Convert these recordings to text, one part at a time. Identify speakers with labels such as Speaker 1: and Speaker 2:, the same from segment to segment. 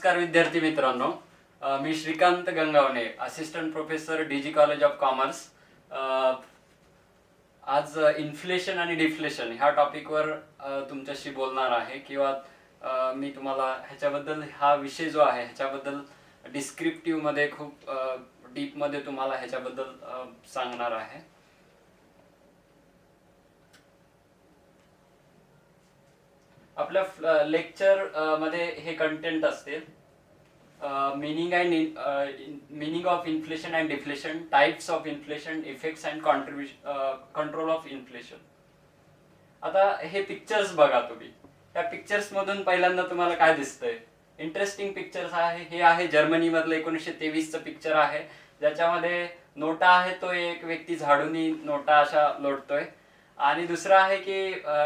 Speaker 1: नमस्कार विद्यार्थी मित्रांनो. मी Shrikant Gangawane, assistant professor DG college of commerce. आज इन्फ्लेशन आणि डिफ्लेशन ह्या टॉपिकवर तुमच्याशी बोलणार आहे किंवा मी तुम्हाला ह्याच्याबद्दल हा विषय जो आहे ह्याच्याबद्दल डिस्क्रिप्टिव्ह मध्ये खूप डीप मध्ये तुम्हाला ह्याच्याबद्दल सांगणार आहे. आपल्या लेक्चर मध्ये हे कंटेंट असते. Meaning of inflation and deflation, types of inflation, effects and control of inflation. आता हे पिक्चर्स बघा तुम्ही. या पिक्चर्स मधून पहिल्यांदा तुम्हाला काय दिसतंय? इंटरेस्टिंग पिक्चर्स आहे. हे आहे जर्मनी मधलं 1923चं पिक्चर आहे, ज्याच्यामध्ये नोटा आहे, तो एक व्यक्ती झाडूनी नोटा अशा लोटतोय. आणि दुसरं आहे की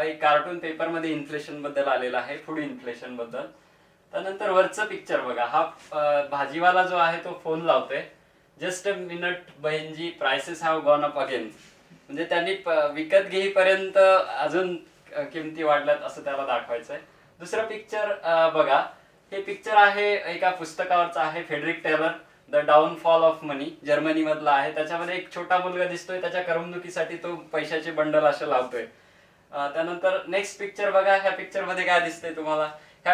Speaker 1: एक कार्टून पेपर मध्ये इन्फ्लेशन बद्दल आलेला आहे, फूड इन्फ्लेशन बद्दल. त्यानंतर वरचं पिक्चर बघा. हा भाजीवाला जो आहे तो फोन लावतोय. जस्ट अ मिनिट बहिणजी, prices have gone up again. म्हणजे त्यांनी विकत घेईपर्यंत अजून किमती वाढल्यात असं त्याला दाखवायचंय. दुसरं पिक्चर बघा. हे पिक्चर आहे एका पुस्तकावरचं आहे, Frederick Taylor, the downfall of money, Germany मधला आहे. त्याच्यामध्ये एक छोटा मुलगा दिसतोय, त्याच्या करमणुकीसाठी तो पैशाचे बंडल असे लावतोय. त्यानंतर नेक्स्ट पिक्चर बघा. ह्या पिक्चर मध्ये काय दिसतंय तुम्हाला? ह्या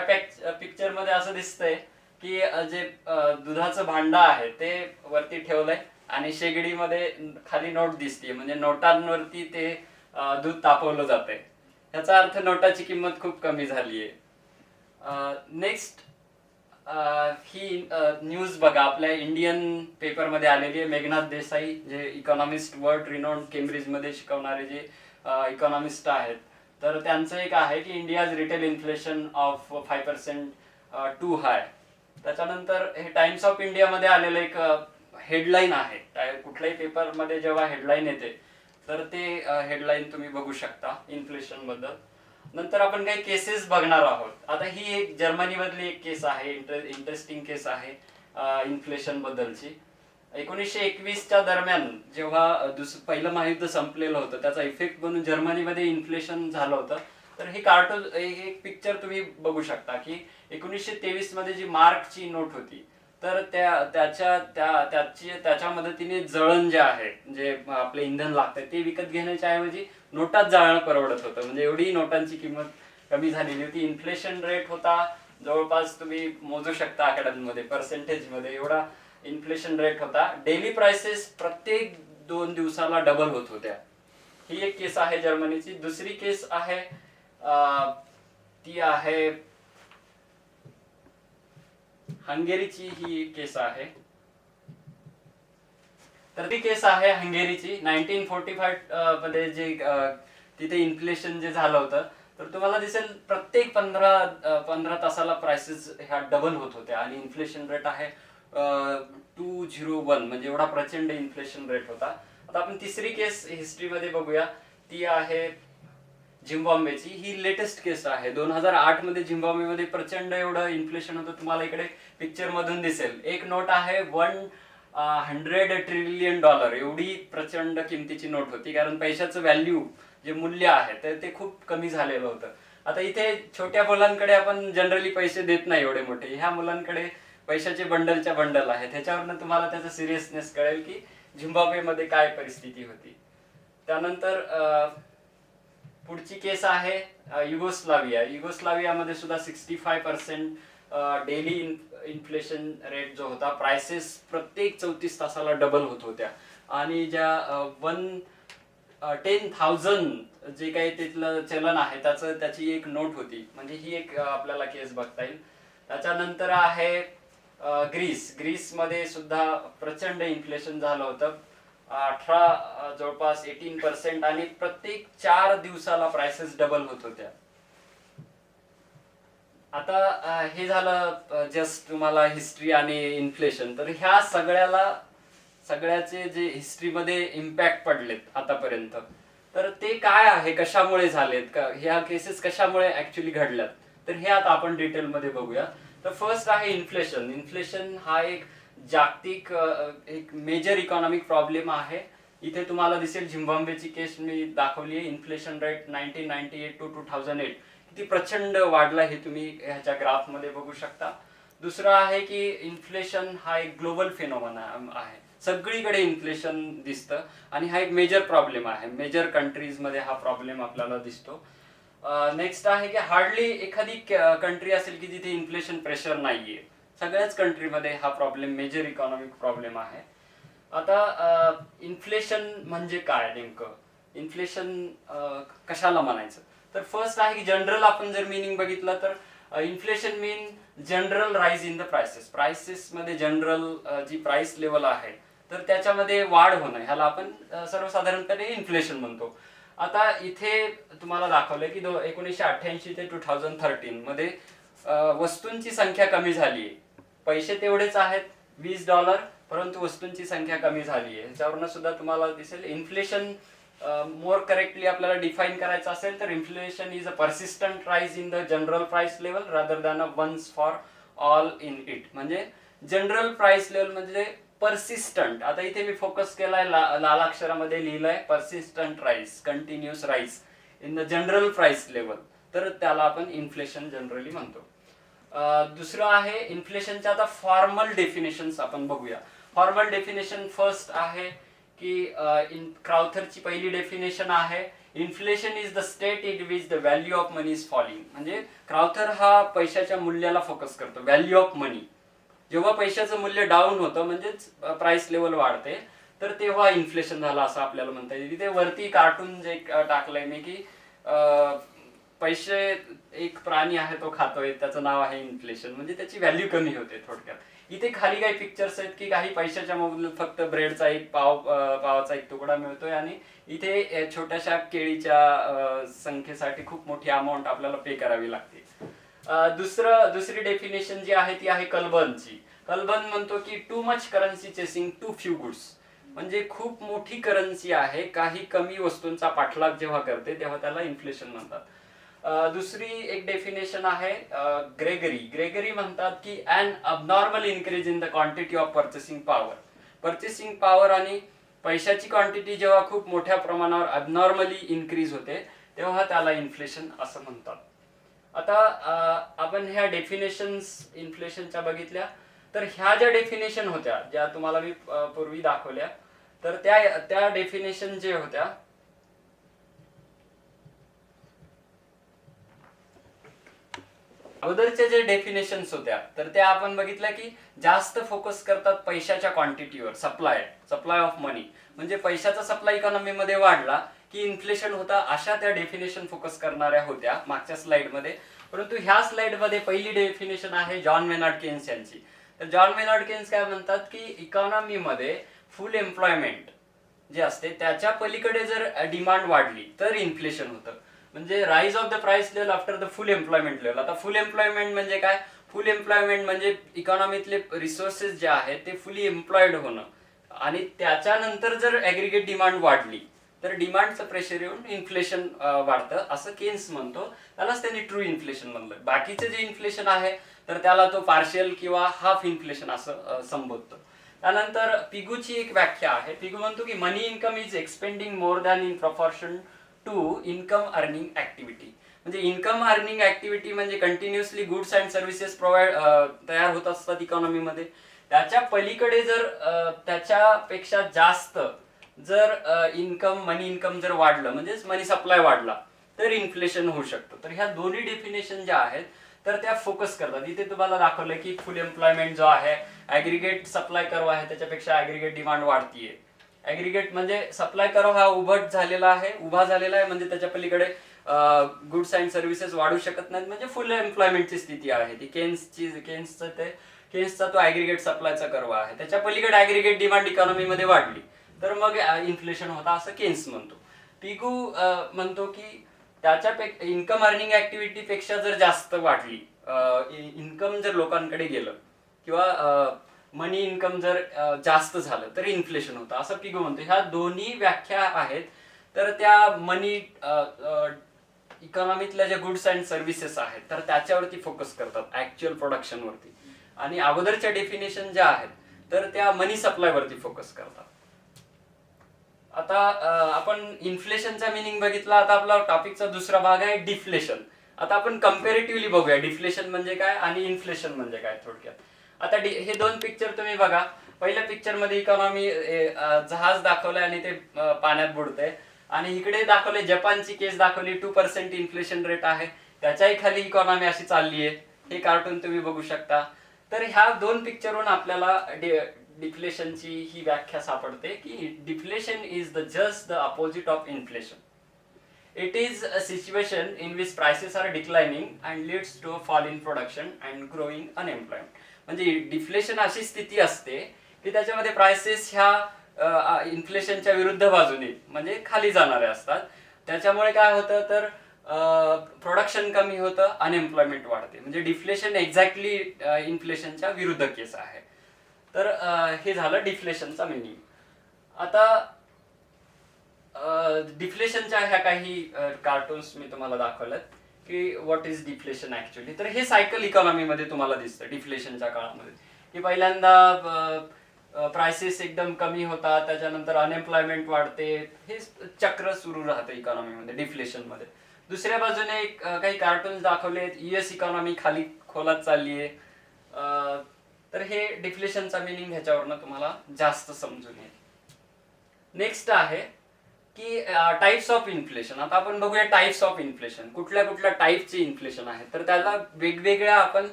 Speaker 1: पिक्चर मध्ये असं दिसतंय की जे दुधाचं भांड आहे ते वरती ठेवलंय आणि शेगडीमध्ये खाली नोट दिसते, म्हणजे नोटांवरती ते दूध तापवलं जातंय. ह्याचा अर्थ नोटाची किंमत खूप कमी झालीये. नेक्स्ट ही न्यूज बघा. आपल्या इंडियन पेपरमध्ये आलेली आहे. मेघनाथ देसाई, जे इकॉनॉमिस्ट, वर्ल्ड रिनोन्ड केम्ब्रिज मध्ये शिकवणारे जे इकॉनॉमिस्ट आहेत, तर त्यांचं एक आहे की India's retail inflation of 5% too high. त्याच्यानंतर हे टाइम्स ऑफ इंडिया मध्ये आलेलं एक हेडलाईन आहे. कुठल्याही पेपरमध्ये जेव्हा हेडलाईन येते तर ते हेडलाईन तुम्ही बघू शकता इन्फ्लेशन बद्दल. नंतर आपण काही केसेस बघणार आहोत. आता ही एक जर्मनी मधली एक केस आहे, इंटरेस्टिंग केस आहे इन्फ्लेशन बद्दलची. 1921च्या दरम्यान जेव्हा पहिलं महायुद्ध संपलेलं होतं, त्याचा इफेक्ट म्हणून जर्मनीमध्ये इन्फ्लेशन झालं होतं. तर हे कार्टून, एक पिक्चर तुम्ही बघू शकता की 1923 मध्ये जी मार्कची नोट होती, तर त्याच्या मदतीने जळण जे आहे, जे आपले इंधन लागतं ते विकत घेण्याच्या ऐवजी नोटात जाळणं परवडत होतं. म्हणजे एवढी नोटांची किंमत कमी झालेली होती. इन्फ्लेशन रेट होता जवळपास, तुम्ही मोजू शकता आकड्यांमध्ये, पर्सेंटेज मध्ये एवढा इन्फ्लेशन रेट होता. डेली प्राइसेस प्रत्येक 2 दिवसाला डबल होत होत्या. ही एक केस आहे जर्मनीची. दुसरी केस आहे ती आहे हंगेरीची. ही एक केस आहे. तर ती केस आहे हंगेरीची. 1945 मध्ये जे तिथे इन्फ्लेशन जे झालं होतं, तर तुम्हाला दिसेल प्रत्येक 15 तासाला प्राइसेस ह्या डबल होत होत्या आणि इन्फ्लेशन रेट आहे 201, म्हणजे एवढा प्रचंड इन्फ्लेशन रेट होता. आता आपण तिसरी केस हिस्ट्रीमध्ये बघूया. ती आहे झिम्बाब्वेची. ही लेटेस्ट केस आहे. 2008 मध्ये झिम्बाब्वेमध्ये प्रचंड एवढं इन्फ्लेशन होतं. तुम्हाला इकडे पिक्चर मधून दिसेल. एक नोट आहे $100 ट्रिलियन, एवढी प्रचंड किमतीची नोट होती, कारण पैशाचं व्हॅल्यू, जे मूल्य आहे, तर ते खूप कमी झालेलं होतं. आता इथे छोट्या मुलांकडे आपण जनरली पैसे देत नाही एवढे मोठे. ह्या मुलांकडे पैशाचे बंडलच्या बंडल आहेत. ह्याच्यावरनं तुम्हाला त्याचा सिरियसनेस कळेल की झिम्बाब्वेमध्ये काय परिस्थिती होती. त्यानंतर पुढची केस आहे युगोस्लाविया. युगोस्लावियामध्ये सुद्धा 65% डेली इन्फ्लेशन रेट जो होता, प्राइसेस प्रत्येक 34 तासाला डबल होत होत्या. आणि ज्या 10,000 जे काही तिथलं चलन आहे त्याची एक नोट होती. म्हणजे ही एक आपल्याला केस बघता येईल. त्याच्यानंतर आहे ग्रीसमध्ये सुद्धा प्रचंड इन्फ्लेशन झालं होतं, जवळपास 18%, आणि प्रत्येक 4 दिवसाला प्राइसेस डबल होत होत्या. आता हे झालं जस्ट तुम्हाला हिस्ट्री आणि इन्फ्लेशन. तर ह्या सगळ्याचे जे हिस्ट्रीमध्ये इम्पॅक्ट पडलेत आतापर्यंत, तर ते काय आहे, कशामुळे झालेत, ह्या केसेस कशामुळे ऍक्च्युली घडल्यात, तर हे आता आपण डिटेलमध्ये बघूया. तर फर्स्ट आहे इन्फ्लेशन. इन्फ्लेशन हा एक जागतिक एक मेजर इकॉनॉमिक प्रॉब्लेम आहे. इथे तुम्हाला दिसेल झिम्बाब्वेची केस मी दाखवली आहे. इन्फ्लेशन रेट 1998 to 2008 किती प्रचंड वाढला हे तुम्ही ह्याच्या ग्राफ मध्ये बघू शकता. दुसरं आहे की इन्फ्लेशन हा एक ग्लोबल फिनॉमिना आहे, सगळीकडे इन्फ्लेशन दिसतं आणि हा एक मेजर प्रॉब्लेम आहे, मेजर कंट्रीजमध्ये हा प्रॉब्लेम आपल्याला दिसतो. नेक्स्ट आहे की हार्डली एखादी कंट्री असेल की जिथे इन्फ्लेशन प्रेशर नाहीये, सगळ्याच कंट्रीमध्ये हा प्रॉब्लेम मेजर इकॉनॉमिक प्रॉब्लेम आहे. आता इन्फ्लेशन म्हणजे काय नेमकं, इन्फ्लेशन कशाला म्हणायचं, तर फर्स्ट आहे की जनरल आपण जर मिनिंग बघितलं तर inflation mean general rise in the prices मध्ये जनरल जी प्राइस लेवल आहे तर त्याच्यामध्ये वाढ होणं, ह्याला आपण सर्वसाधारणपणे इन्फ्लेशन म्हणतो. आता इथे तुम्हाला दाखवलंय की 1988 ते 2013 मध्ये वस्तूंची संख्या कमी झाली आहे, पैसे तेवढेच आहेत $20, परंतु वस्तूंची संख्या कमी झाली आहे. ह्याच्यावरनं सुद्धा तुम्हाला दिसेल इन्फ्लेशन मोर करेक्टली आपल्याला डिफाईन करायचं असेल तर inflation is a persistent rise in the general price level rather than a once for all in it. म्हणजे जनरल प्राइस लेवल म्हणजे परसिस्टंट, आता इथे मी फोकस केलाय लाल अक्षरामध्ये लिहिलंय persistent rise, continuous rise in the general price level, तर त्याला आपण इन्फ्लेशन जनरली म्हणतो. दुसरं आहे इन्फ्लेशनच्या आता फॉर्मल डेफिनेशन्स आपण बघूया. फॉर्मल डेफिनेशन फर्स्ट आहे की क्राउथरची पहिली डेफिनेशन आहे inflation is the state in which the value of money is falling. म्हणजे क्राउथर हा पैशाच्या मूल्याला फोकस करतो, व्हॅल्यू ऑफ मनी. जेव्हा पैशाचं मूल्य डाऊन होतं म्हणजेच प्राइस लेवल वाढते तर तेव्हा इन्फ्लेशन झालं असं आपल्याला म्हणता येईल. तिथे वरती कार्टून जे टाकलंय मी की पैसे एक प्राणी आहे तो खातोय, त्याचं नाव आहे इन्फ्लेशन, म्हणजे त्याची व्हॅल्यू कमी होते थोडक्यात. इथे खाली काही पिक्चर्स आहेत की काही पैशाच्या मोबदल्यात फक्त ब्रेडचा एक पावाचा एक तुकडा मिळतोय आणि इथे छोट्याशा केळीच्या संख्येसाठी खूप मोठी अमाऊंट आपल्याला पे करावी लागते. दुसरी डेफिनेशन जी आहे ती आहे कल्बनची. कल्बन म्हणतो की too much currency chasing too few goods, म्हणजे खूप मोठी करन्सी आहे काही कमी वस्तूंचा पाठलाग जेव्हा करते तेव्हा त्याला इन्फ्लेशन म्हणतात. दुसरी एक डेफिनेशन आहे ग्रेगरी म्हणतात की an abnormal increase in the quantity of purchasing power. Purchasing power आणि पैशाची क्वांटिटी जेव्हा खूप मोठ्या प्रमाणावर अबनॉर्मली इन्क्रीज होते तेव्हा त्याला इन्फ्लेशन असं म्हणतात. आता आपण ह्या डेफिनेशन्स इन्फ्लेशनच्या बघितल्या, तर ह्या ज्या डेफिनेशन होत्या ज्या तुम्हाला मी पूर्वी दाखवल्या, तर त्या डेफिनेशन जे होत्या अगोदरच्या जे डेफिनेशन्स होत्या तर त्या आपण बघितल्या की जास्त फोकस करतात पैशाच्या क्वांटिटीवर, सप्लाय ऑफ मनी. म्हणजे पैशाचा सप्लाय इकॉनॉमीमध्ये वाढला की इन्फ्लेशन होता, अशा त्या डेफिनेशन फोकस करणाऱ्या होत्या मागच्या स्लाइडमध्ये. परंतु ह्या स्लाइडमध्ये पहिली डेफिनेशन आहे जॉन मेनार्ड केन्स यांची. तर जॉन मेनार्ड केन्स काय म्हणतात की इकॉनॉमीमध्ये फुल एम्प्लॉयमेंट जे असते त्याच्या पलीकडे जर डिमांड वाढली तर इन्फ्लेशन होतं. म्हणजे rise of the price level after the full employment level. आता फुल एम्प्लॉयमेंट म्हणजे काय, फुल एम्प्लॉयमेंट म्हणजे इकॉनॉमीतले रिसोर्सेस जे आहेत ते फुली एम्प्लॉयड होणं आणि त्याच्यानंतर जर ऍग्रिगेट डिमांड वाढली तर डिमांडचं प्रेशर येऊन इन्फ्लेशन वाढतं असं केन्स म्हणतो. त्यालाच त्यांनी ट्रू इन्फ्लेशन म्हणलं. बाकीचे जे इन्फ्लेशन आहे तर त्याला तो पार्शियल किंवा हाफ इन्फ्लेशन असं संबोधतो. त्यानंतर पिगूची एक व्याख्या आहे. पिगू म्हणतो की money income is expanding more than in proportion to income earning activity. म्हणजे इन्कम अर्निंग ऍक्टिव्हिटी म्हणजे कंटिन्युअसली गुड्स अँड सर्व्हिसेस तयार होत असतात इकॉनॉमीमध्ये. त्याच्या पलीकडे जर त्याच्यापेक्षा जास्त जर मनी इन्कम जर वाढलं म्हणजेच मनी सप्लाय वाढला तर इन्फ्लेशन होऊ शकतं. तर ह्या दोन्ही डेफिनेशन ज्या आहेत तर त्या फोकस करतात. इथे तुम्हाला दाखवलं की फुल एम्प्लॉयमेंट जो आहे, ऍग्रिगेट सप्लाय कर्व आहे त्याच्यापेक्षा ऍग्रिगेट डिमांड वाढतीये. ऍग्रिगेट म्हणजे सप्लाय कर्व हा उभा झालेला आहे म्हणजे त्याच्या पलीकडे गुड्स अँड सर्व्हिसेस वाढू शकत नाहीत, म्हणजे फुल एम्प्लॉयमेंटची स्थिती आहे ती. केन्सचा तो ऍग्रिगेट सप्लायचा कर्व आहे. त्याच्या पलीकडे ऍग्रिगेट डिमांड इकॉनॉमीमध्ये वाढली तर मग इन्फ्लेशन होता असं केन्स म्हणतो. पिगू म्हणतो की त्याच्यापेक्षा इन्कम अर्निंग ऍक्टिव्हिटी पेक्षा जर जास्त वाढली, इन्कम जर लोकांकडे गेलं किंवा मनी इन्कम जर जास्त झालं तर इन्फ्लेशन होतं असं पिगू म्हणतो. ह्या दोन्ही व्याख्या आहेत. तर त्या मनी इकॉनॉमीतल्या ज्या गुड्स अँड सर्व्हिसेस आहेत तर त्याच्यावरती फोकस करतात, ऍक्च्युअल प्रोडक्शनवरती. आणि अगोदरच्या डेफिनेशन ज्या आहेत तर त्या मनी सप्लायवरती फोकस करतात. आता आपण इन्फ्लेशनचा मिनिंग बघितला. आता आपला टॉपिकचा दुसरा भाग आहे डिफ्लेशन. आता आपण कम्पॅरेटिव्हली बघूया डिफ्लेशन म्हणजे काय आणि इन्फ्लेशन म्हणजे काय थोडक्यात. आता हे दोन पिक्चर तुम्ही बघा. पहिल्या पिक्चर मध्ये इकॉनॉमी जहाज दाखवलंय आणि ते पाण्यात बुडतंय, आणि इकडे दाखवले जपानची केस दाखवली 2% इन्फ्लेशन रेट आहे, त्याच्याही खाली इकॉनॉमी अशी चालली आहे. हे कार्टून तुम्ही बघू शकता. तर ह्या दोन पिक्चरवरून आपल्याला डिफ्लेशनची ही व्याख्या सापडते की deflation is just the opposite of inflation. It is a situation in which prices are declining and leads to a fall in production and growing unemployment. म्हणजे डिफ्लेशन अशी स्थिती असते की त्याच्यामध्ये प्राइसेस ह्या इन्फ्लेशनच्या विरुद्ध बाजूने म्हणजे खाली जाणारे असतात. त्याच्यामुळे काय होतं तर प्रोडक्शन कमी होतं, अनएम्प्लॉयमेंट वाढते. म्हणजे डिफ्लेशन एक्झॅक्टली इन्फ्लेशनच्या विरुद्ध केस आहे. तर हे झालं डिफ्लेशनचा मिनिंग. आता डिफ्लेशनच्या ह्या काही कार्टून्स मी तुम्हाला दाखवल्यात की व्हॉट इज डिफ्लेशन ऍक्च्युअली. तर हे सायकल इकॉनॉमीमध्ये तुम्हाला दिसतं डिफ्लेशनच्या काळामध्ये की पहिल्यांदा प्राइसेस एकदम कमी होतात, त्याच्यानंतर अनएम्प्लॉयमेंट वाढते. हे चक्र सुरू राहतं इकॉनॉमीमध्ये डिफ्लेशनमध्ये. दुसऱ्या बाजूने काही कार्टून्स दाखवलेत युएस इकॉनॉमी खाली खोलात चालली आहे. तर हे डिफ्लेशनचा मिनिंग ह्याच्यावरनं तुम्हाला जास्त समजून येईल. नेक्स्ट आहे की टाइप्स ऑफ इन्फ्लेशन. आता आपण बघूया टाइप्स ऑफ इन्फ्लेशन, कुठल्या कुठल्या टाइपचे इन्फ्लेशन आहे. तर त्याला वेगवेगळ्या आपण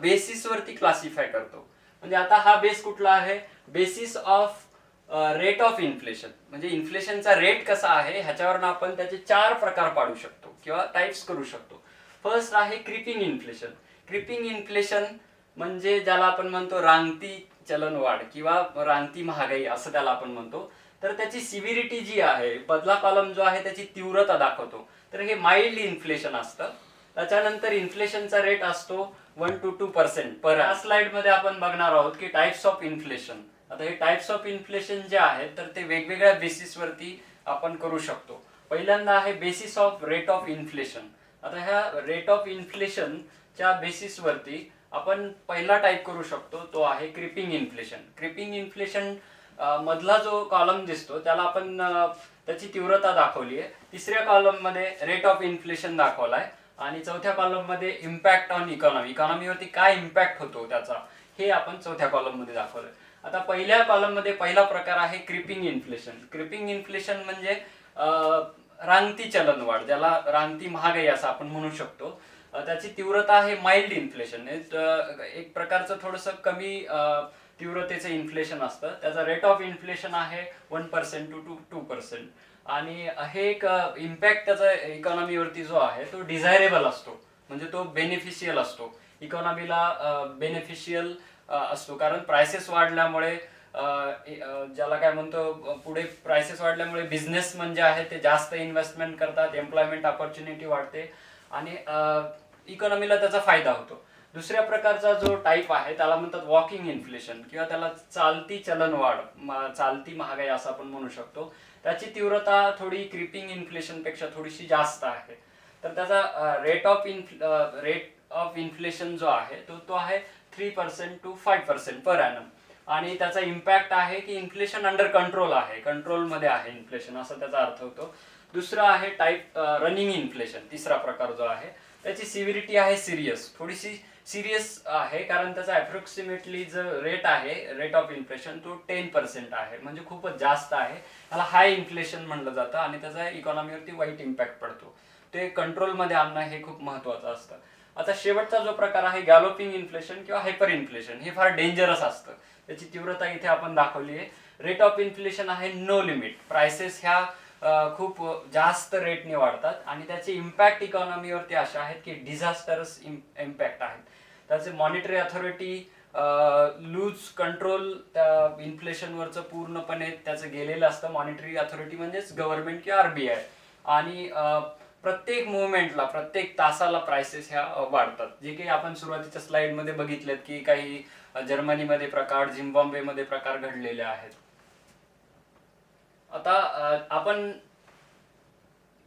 Speaker 1: बेसिसवरती क्लासिफाय करतो. म्हणजे आता हा बेस कुठला आहे, basis of rate of inflation. म्हणजे इन्फ्लेशनचा रेट कसा आहे ह्याच्यावरून आपण त्याचे 4 प्रकार पाडू शकतो किंवा टाइप्स करू शकतो. फर्स्ट आहे क्रिपिंग इन्फ्लेशन. क्रिपिंग इन्फ्लेशन म्हणजे ज्याला आपण म्हणतो रांगती चलनवाढ किंवा रांगती महागाई असं त्याला आपण म्हणतो. तर त्याची सिव्हिरिटी जी आहे, मधला कॉलम जो आहे त्याची तीव्रता दाखवतो. तर हे माइल्ड इन्फ्लेशन असतं. त्याच्यानंतर इन्फ्लेशनचा रेट असतो 1 to 2% पर. या स्लाइड मध्ये आपण बघणार आहोत की टाइप्स ऑफ इन्फ्लेशन. आता हे टाइप्स ऑफ इन्फ्लेशन जे आहेत तर ते वेगवेगळ्या बेसिसवरती आपण करू शकतो. पहिल्यांदा आहे basis of rate of inflation. आता ह्या रेट ऑफ इन्फ्लेशनच्या बेसिसवरती आपण पहिला टाइप करू शकतो तो आहे क्रिपिंग इन्फ्लेशन. क्रिपिंग इन्फ्लेशन मधला जो कॉलम दिसतो त्याला आपण त्याची तीव्रता दाखवली आहे. तिसऱ्या कॉलम मध्ये रेट ऑफ इन्फ्लेशन दाखवलाय आणि चौथ्या कॉलम मध्ये इम्पॅक्ट ऑन इकॉनॉमी, इकॉनॉमीवरती काय इम्पॅक्ट होतो त्याचा, हे आपण चौथ्या कॉलम मध्ये दाखवलंय. आता पहिल्या कॉलम मध्ये पहिला प्रकार आहे क्रिपिंग इन्फ्लेशन. क्रिपिंग इन्फ्लेशन म्हणजे रांगती चलनवाढ, ज्याला रांगती महागाई असं आपण म्हणू शकतो. त्याची तीव्रता आहे माइल्ड इन्फ्लेशन. एक प्रकारचं थोडंसं कमी तीव्रतेचं इन्फ्लेशन असतं. त्याचा रेट ऑफ इन्फ्लेशन आहे 1% to 2%. आणि हे एक इम्पॅक्ट त्याचा इकॉनॉमीवरती जो आहे तो डिझायरेबल असतो, म्हणजे तो बेनिफिशियल असतो, इकॉनॉमीला बेनिफिशियल असतो. कारण प्राइसेस वाढल्यामुळे ज्याला काय म्हणतो पुढे प्राइसेस वाढल्यामुळे बिझनेस म्हणजे आहे ते जास्त इन्व्हेस्टमेंट करतात, एम्प्लॉयमेंट ऑपॉर्च्युनिटी वाढते आणि इकॉनॉमीला त्याचा फायदा होतो. दुसऱ्या प्रकारचा जो टाइप आहे त्याला म्हणतात वॉकिंग इन्फ्लेशन किंवा त्याला चालती चलनवाढ, चालती महागाई असं आपण म्हणू शकतो. त्याची तीव्रता थोडी क्रिपिंग इन्फ्लेशन पेक्षा थोडीशी जास्त आहे. तर त्याचा रेट ऑफ इन्फ्लेशन जो आहे तो आहे 3% to 5% पर ॲनम. आणि त्याचा इम्पॅक्ट आहे की इन्फ्लेशन अंडर कंट्रोल आहे, कंट्रोलमध्ये आहे इन्फ्लेशन, असा त्याचा अर्थ होतो. दुसरा आहे टाइप रनिंग इन्फ्लेशन, तिसरा प्रकार जो आहे त्याची सिव्हिरिटी आहे सिरियस, थोडीशी सिरियस आहे. कारण त्याचा अप्रॉक्सिमेटली जो रेट आहे रेट ऑफ इन्फ्लेशन तो 10% आहे, म्हणजे खूपच जास्त आहे. त्याला हाय इन्फ्लेशन म्हणलं जातं आणि त्याचा इकॉनॉमीवरती वाईट इम्पॅक्ट पडतो. ते कंट्रोलमध्ये आणणं हे खूप महत्वाचं असतं. आता शेवटचा जो प्रकार आहे गॅलोपिंग इन्फ्लेशन किंवा हायपर इन्फ्लेशन, हे फार डेंजरस असतं. त्याची तीव्रता इथे आपण दाखवली आहे. रेट ऑफ इन्फ्लेशन आहे नो लिमिट, प्राइसेस ह्या खूप जास्त रेटने वाढतात आणि त्याचे इम्पॅक्ट इकॉनॉमीवरती असे आहेत की डिझास्टरस इम्पॅक्ट आहेत. त्याचे मॉनिटरी अथॉरिटी लूज कंट्रोल त्या इन्फ्लेशनवरचं पूर्णपणे त्याचं गेलेलं असतं. मॉनिटरी अथॉरिटी म्हणजेच गव्हर्नमेंट किंवा RBI. आणि प्रत्येक मुवमेंटला प्रत्येक तासाला प्राइसेस ह्या वाढतात. जे काही आपण सुरुवातीच्या स्लाइडमध्ये बघितलेत की काही जर्मनीमध्ये प्रकार, झिम्बाब्वेमध्ये प्रकार घडलेले आहेत. आता आपण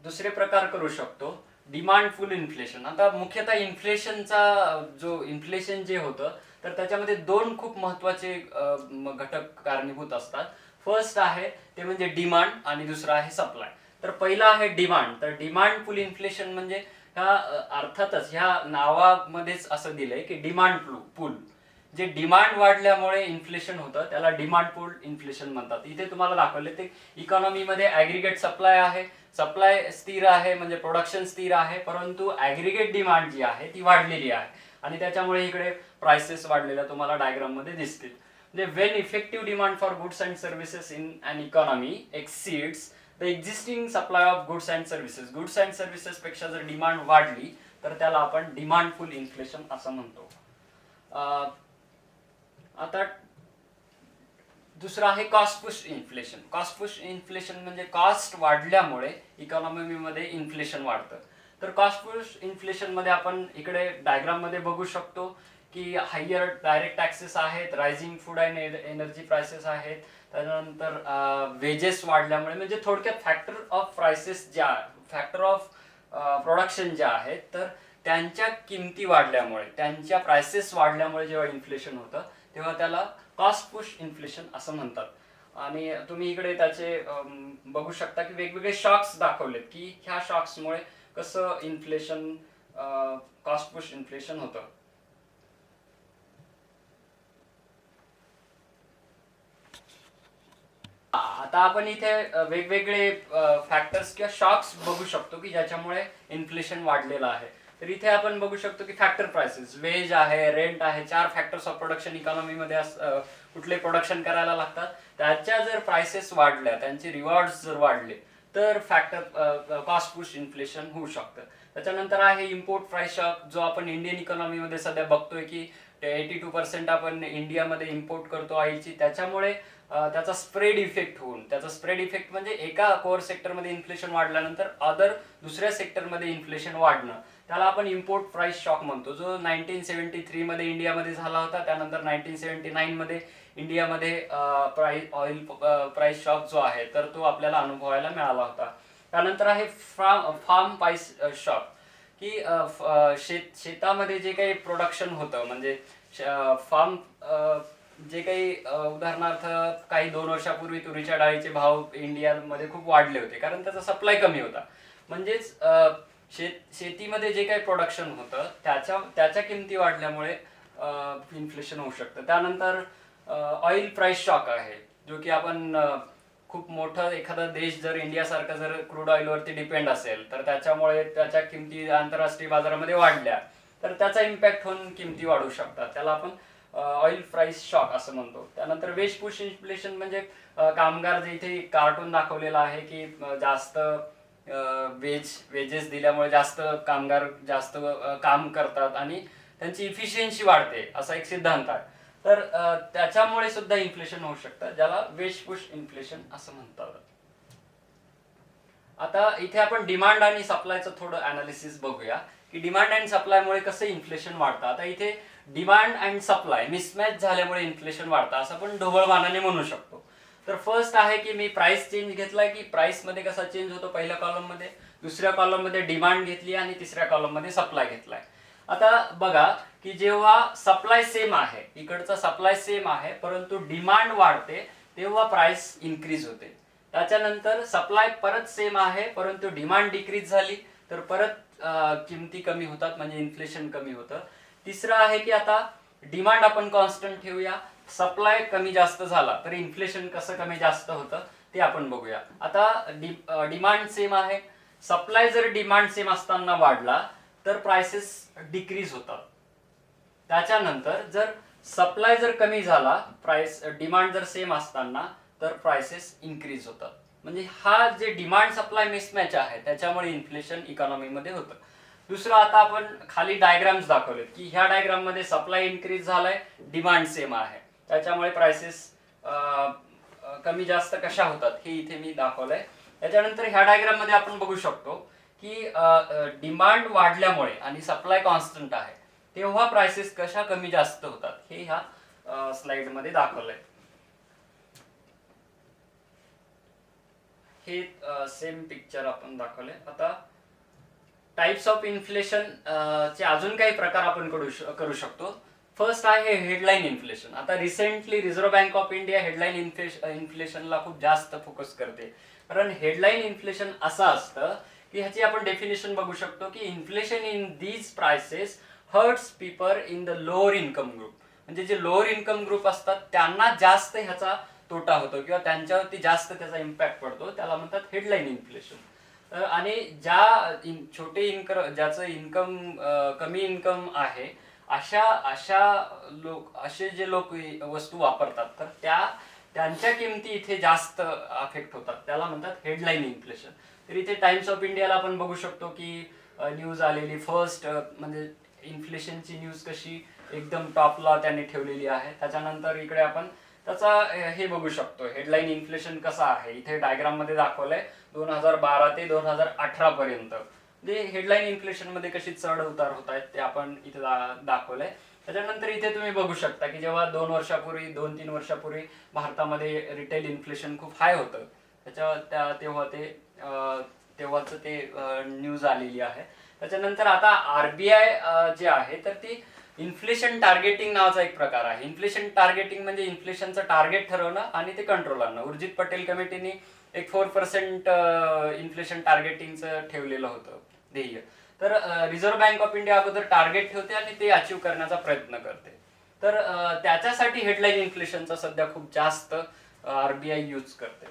Speaker 1: दुसरे प्रकार करू शकतो डिमांड फुल इन्फ्लेशन. आता मुख्यतः इन्फ्लेशनचा जो इन्फ्लेशन जे होतं तर त्याच्यामध्ये 2 खूप महत्वाचे घटक कारणीभूत असतात. फर्स्ट आहे ते म्हणजे डिमांड आणि दुसरा आहे सप्लाय. तर पहिला आहे डिमांड. तर डिमांड फुल इन्फ्लेशन म्हणजे ह्या अर्थातच ह्या नावामध्येच असं दिलंय की डिमांड पूल, जे डिमांड वाढल्यामुळे इन्फ्लेशन होतं त्याला डिमांड पूल इन्फ्लेशन म्हणतात. इथे तुम्हाला दाखवले ते इकॉनॉमीमध्ये ऍग्रीगेट सप्लाय आहे, सप्लाय स्थिर आहे म्हणजे प्रोडक्शन स्थिर आहे, परंतु ऍग्रीगेट डिमांड जी आहे ती वाढलेली आहे आणि त्याच्यामुळे इकडे प्राइसेस वाढलेल्या तुम्हाला डायग्राम मध्ये दिसतील. म्हणजे when effective demand for goods and services in an economy exceeds the existing supply of goods and services, goods and services पेक्षा जर डिमांड वाढली तर त्याला आपण डिमांड पुल इन्फ्लेशन असं म्हणतो. आता दुसरा आहे cost push inflation. Cost push inflation म्हणजे कॉस्ट वाढल्यामुळे इकॉनॉमीमध्ये इन्फ्लेशन वाढतं. तर कॉस्ट पुश इन्फ्लेशन मध्ये आपण इकडे डायग्राम मध्ये बघू शकतो की हायर डायरेक्ट टॅक्सेस आहेत, rising food and energy prices आहेत, त्यानंतर वेजेस वाढल्यामुळे म्हणजे थोडक्यात फॅक्टर ऑफ प्राइसेस ज्या, फॅक्टर ऑफ प्रोडक्शन ज्या आहेत तर त्यांच्या किमती वाढल्यामुळे, त्यांच्या प्राइसेस वाढल्यामुळे जेव्हा इन्फ्लेशन होतं तेव्हा त्याला कॉस्ट पुश इन्फ्लेशन असं म्हणतात. आणि तुम्ही इकडे त्याचे बघू शकता की वेगवेगळे शॉक्स दाखवलेत की ह्या शॉक्समुळे कसं इन्फ्लेशन, कॉस्ट पुश इन्फ्लेशन होतं. आता आपण इथे वेगवेगळे फॅक्टर्स किंवा शॉक्स बघू शकतो की ज्याच्यामुळे इन्फ्लेशन वाढलेलं आहे. तर इथे आपण बघू शकतो की फॅक्टर प्राइसेस, वेज आहे, रेंट आहे, 4 फॅक्टर्स ऑफ प्रोडक्शन इकॉनॉमीमध्ये कुठले प्रोडक्शन करायला लागतात त्याच्या जर प्राइसेस वाढल्या, त्यांचे रिवॉर्ड्स जर वाढले तर फॅक्टर कॉस्ट पुश इन्फ्लेशन होऊ शकतं. त्याच्यानंतर आहे इम्पोर्ट प्राइस शॉक, जो आपण इंडियन इकॉनॉमीमध्ये सध्या बघतोय की 82% आपण इंडियामध्ये इम्पोर्ट करतो ऑइलची, त्याच्यामुळे त्याचा स्प्रेड इफेक्ट होऊन, त्याचा स्प्रेड इफेक्ट म्हणजे एका कोअर सेक्टरमध्ये इन्फ्लेशन वाढल्यानंतर अदर दुसऱ्या सेक्टरमध्ये इन्फ्लेशन वाढणं, त्याला आपण इम्पोर्ट प्राइस शॉक म्हणतो, जो 1973 मध्ये इंडियामध्ये झाला होता. त्यानंतर 1979 मध्ये इंडियामध्ये ऑइल प्राइस शॉक जो आहे तर तो आपल्याला अनुभवायला मिळाला होता. त्यानंतर आहे फार्म प्राइस शॉक, की शेतामध्ये जे काही प्रोडक्शन होतं म्हणजे फार्म जे काही उदाहरणार्थ काही 2 वर्षापूर्वी तुरीच्या डाळीचे भाव इंडियामध्ये खूप वाढले होते कारण त्याचा सप्लाय कमी होता. म्हणजेच शेतीमध्ये जे काही प्रोडक्शन होतं त्याच्या किमती वाढल्यामुळे इन्फ्लेशन होऊ शकतं. त्यानंतर ऑइल प्राइस शॉक आहे, जो की आपण खूप मोठा एखादा देश जर इंडियासारखा जर क्रूड ऑइलवरती डिपेंड असेल तर त्याच्यामुळे त्याच्या किमती आंतरराष्ट्रीय बाजारामध्ये वाढल्या तर त्याचा इम्पॅक्ट होऊन किमती वाढू शकतात, त्याला आपण ऑइल प्राइस शॉक असं म्हणतो. त्यानंतर वेज पुश इन्फ्लेशन म्हणजे कामगार, जे इथे कार्टून दाखवलेला आहे की जास्त वेजेस दिल्यामुळे जास्त कामगार जास्त काम करतात आणि त्यांची इफिशियन्सी वाढते, असा एक सिद्धांत आहे. तर त्याच्यामुळे सुद्धा इन्फ्लेशन होऊ शकतं, ज्याला वेज पुश इन्फ्लेशन असं म्हणतात. आता इथे आपण डिमांड आणि सप्लायचं थोडं अनालिसिस बघूया की डिमांड अँड सप्लायमुळे कसं इन्फ्लेशन वाढतं. आता इथे डिमांड अँड सप्लाय मिसमॅच झाल्यामुळे इन्फ्लेशन वाढतं असं आपण ढोबळमानाने म्हणू शकतो. तर फर्स्ट आहे की मी प्राइस चेंज घेतलाय, की प्राइस मध्ये कसा चेंज होतो पहिल्या कॉलम मध्ये, दुसऱ्या कॉलम मध्ये डिमांड घेतली आणि तिसऱ्या कॉलम मध्ये सप्लाय घेतलाय. आता बघा की जेव्हा सप्लाय सेम आहे, इकडचा सप्लाय सेम आहे परंतु डिमांड वाढते तेव्हा प्राइस इन्क्रीज होते. त्याच्यानंतर सप्लाय परत सेम आहे परंतु डिमांड डिक्रीज झाली तर परत किमती कमी होतात म्हणजे इन्फ्लेशन कमी होतं. तिसरं आहे की आता डिमांड आपण कॉन्स्टंट ठेवूया, सप्लाय कमी जास्त झाला तर इन्फ्लेशन कसं कमी जास्त होतं ते आपण बघूया. आता डिमांड सेम आहे, सप्लाय जर डिमांड सेम असताना वाढला तर प्राइसेस डिक्रीज होतात. त्याच्यानंतर जर सप्लाय जर कमी झाला, प्राइस डिमांड जर सेम असताना तर प्राइसेस इन्क्रीज होतात. म्हणजे हा जे डिमांड सप्लाय मिसमॅच आहे त्याच्यामुळे इन्फ्लेशन इकॉनॉमीमध्ये होतं. दुसरं, आता आपण खाली डायग्राम्स दाखवलेत की ह्या डायग्राम मध्ये सप्लाय इन्क्रीज झालाय, डिमांड सेम आहे, त्याच्यामुळे प्राइसेस कमी जास्त कशा होतात हे इथे मी दाखवलंय. त्याच्यानंतर ह्या डायग्राम मध्ये आपण बघू शकतो की डिमांड वाढल्यामुळे आणि सप्लाय कॉन्स्टंट आहे तेव्हा प्राइसेस कशा कमी जास्त होतात हे ह्या स्लाइड मध्ये दाखवलंय. हे सेम पिक्चर आपण दाखवले. आता टाइप्स ऑफ इन्फ्लेशन चे अजून काही प्रकार आपण करू शकतो. फर्स्ट आहे हेडलाईन इन्फ्लेशन. आता recently Reserve Bank of India headline इन्फ्लेशनला खूप जास्त फोकस करते, कारण हेडलाईन इन्फ्लेशन असं असतं की की ह्याची आपण डेफिनेशन बघू शकतो की inflation in these prices hertz people in the lower income group. म्हणजे जे लोअर इन्कम ग्रुप असतात त्यांना जास्त ह्याचा तोटा होतो किंवा त्यांच्यावरती जास्त त्याचा इम्पॅक्ट पडतो, त्याला म्हणतात हेडलाईन इन्फ्लेशन. आणि छोटे इन्कम ज्याचं इन्कम कमी इन्कम आहे असे जे लोक वस्तू वापरतात तर त्यांच्या किमती इथे जास्त अफेक्ट होतात, त्याला म्हणतात हेडलाईन इन्फ्लेशन. तर इथे टाइम्स ऑफ इंडियाला आपण बघू शकतो की न्यूज आलेली फर्स्ट म्हणजे इन्फ्लेशनची न्यूज कशी एकदम टॉपला त्यांनी ठेवलेली आहे. त्याच्यानंतर इकडे आपण त्याचा हे बघू शकतो हेडलाईन इन्फ्लेशन कसा आहे. इथे डायग्राम मध्ये दाखवलंय 2012 ते 2018 पर्यंत म्हणजे हेडलाईन इन्फ्लेशन मध्ये कशी चढ उतार होत आहेत ते आपण इथे दाखवलंय. त्याच्यानंतर इथे तुम्ही बघू शकता की जेव्हा 2-3 वर्षापूर्वी भारतामध्ये रिटेल इन्फ्लेशन खूप हाय होतं तेव्हाच ते न्यूज आलेली आहे. त्याच्यानंतर आता आरबीआय जे आहे तर ती इन्फ्लेशन टार्गेटिंग नावाचा एक प्रकार आहे. इन्फ्लेशन टार्गेटिंग म्हणजे इन्फ्लेशनचं टार्गेट ठरवणं आणि ते कंट्रोल आणणं. उर्जित पटेल कमिटीने एक 4% इन्फ्लेशन टार्गेटिंगचं ठेवलेलं होतं ध्येय. तर रिझर्व्ह बँक ऑफ इंडिया अगोदर टार्गेट ठेवते आणि ते अचीव्ह करण्याचा प्रयत्न करते. तर त्याच्यासाठी हेडलाईन इन्फ्लेशनचा सध्या खूप जास्त आरबीआय यूज करते.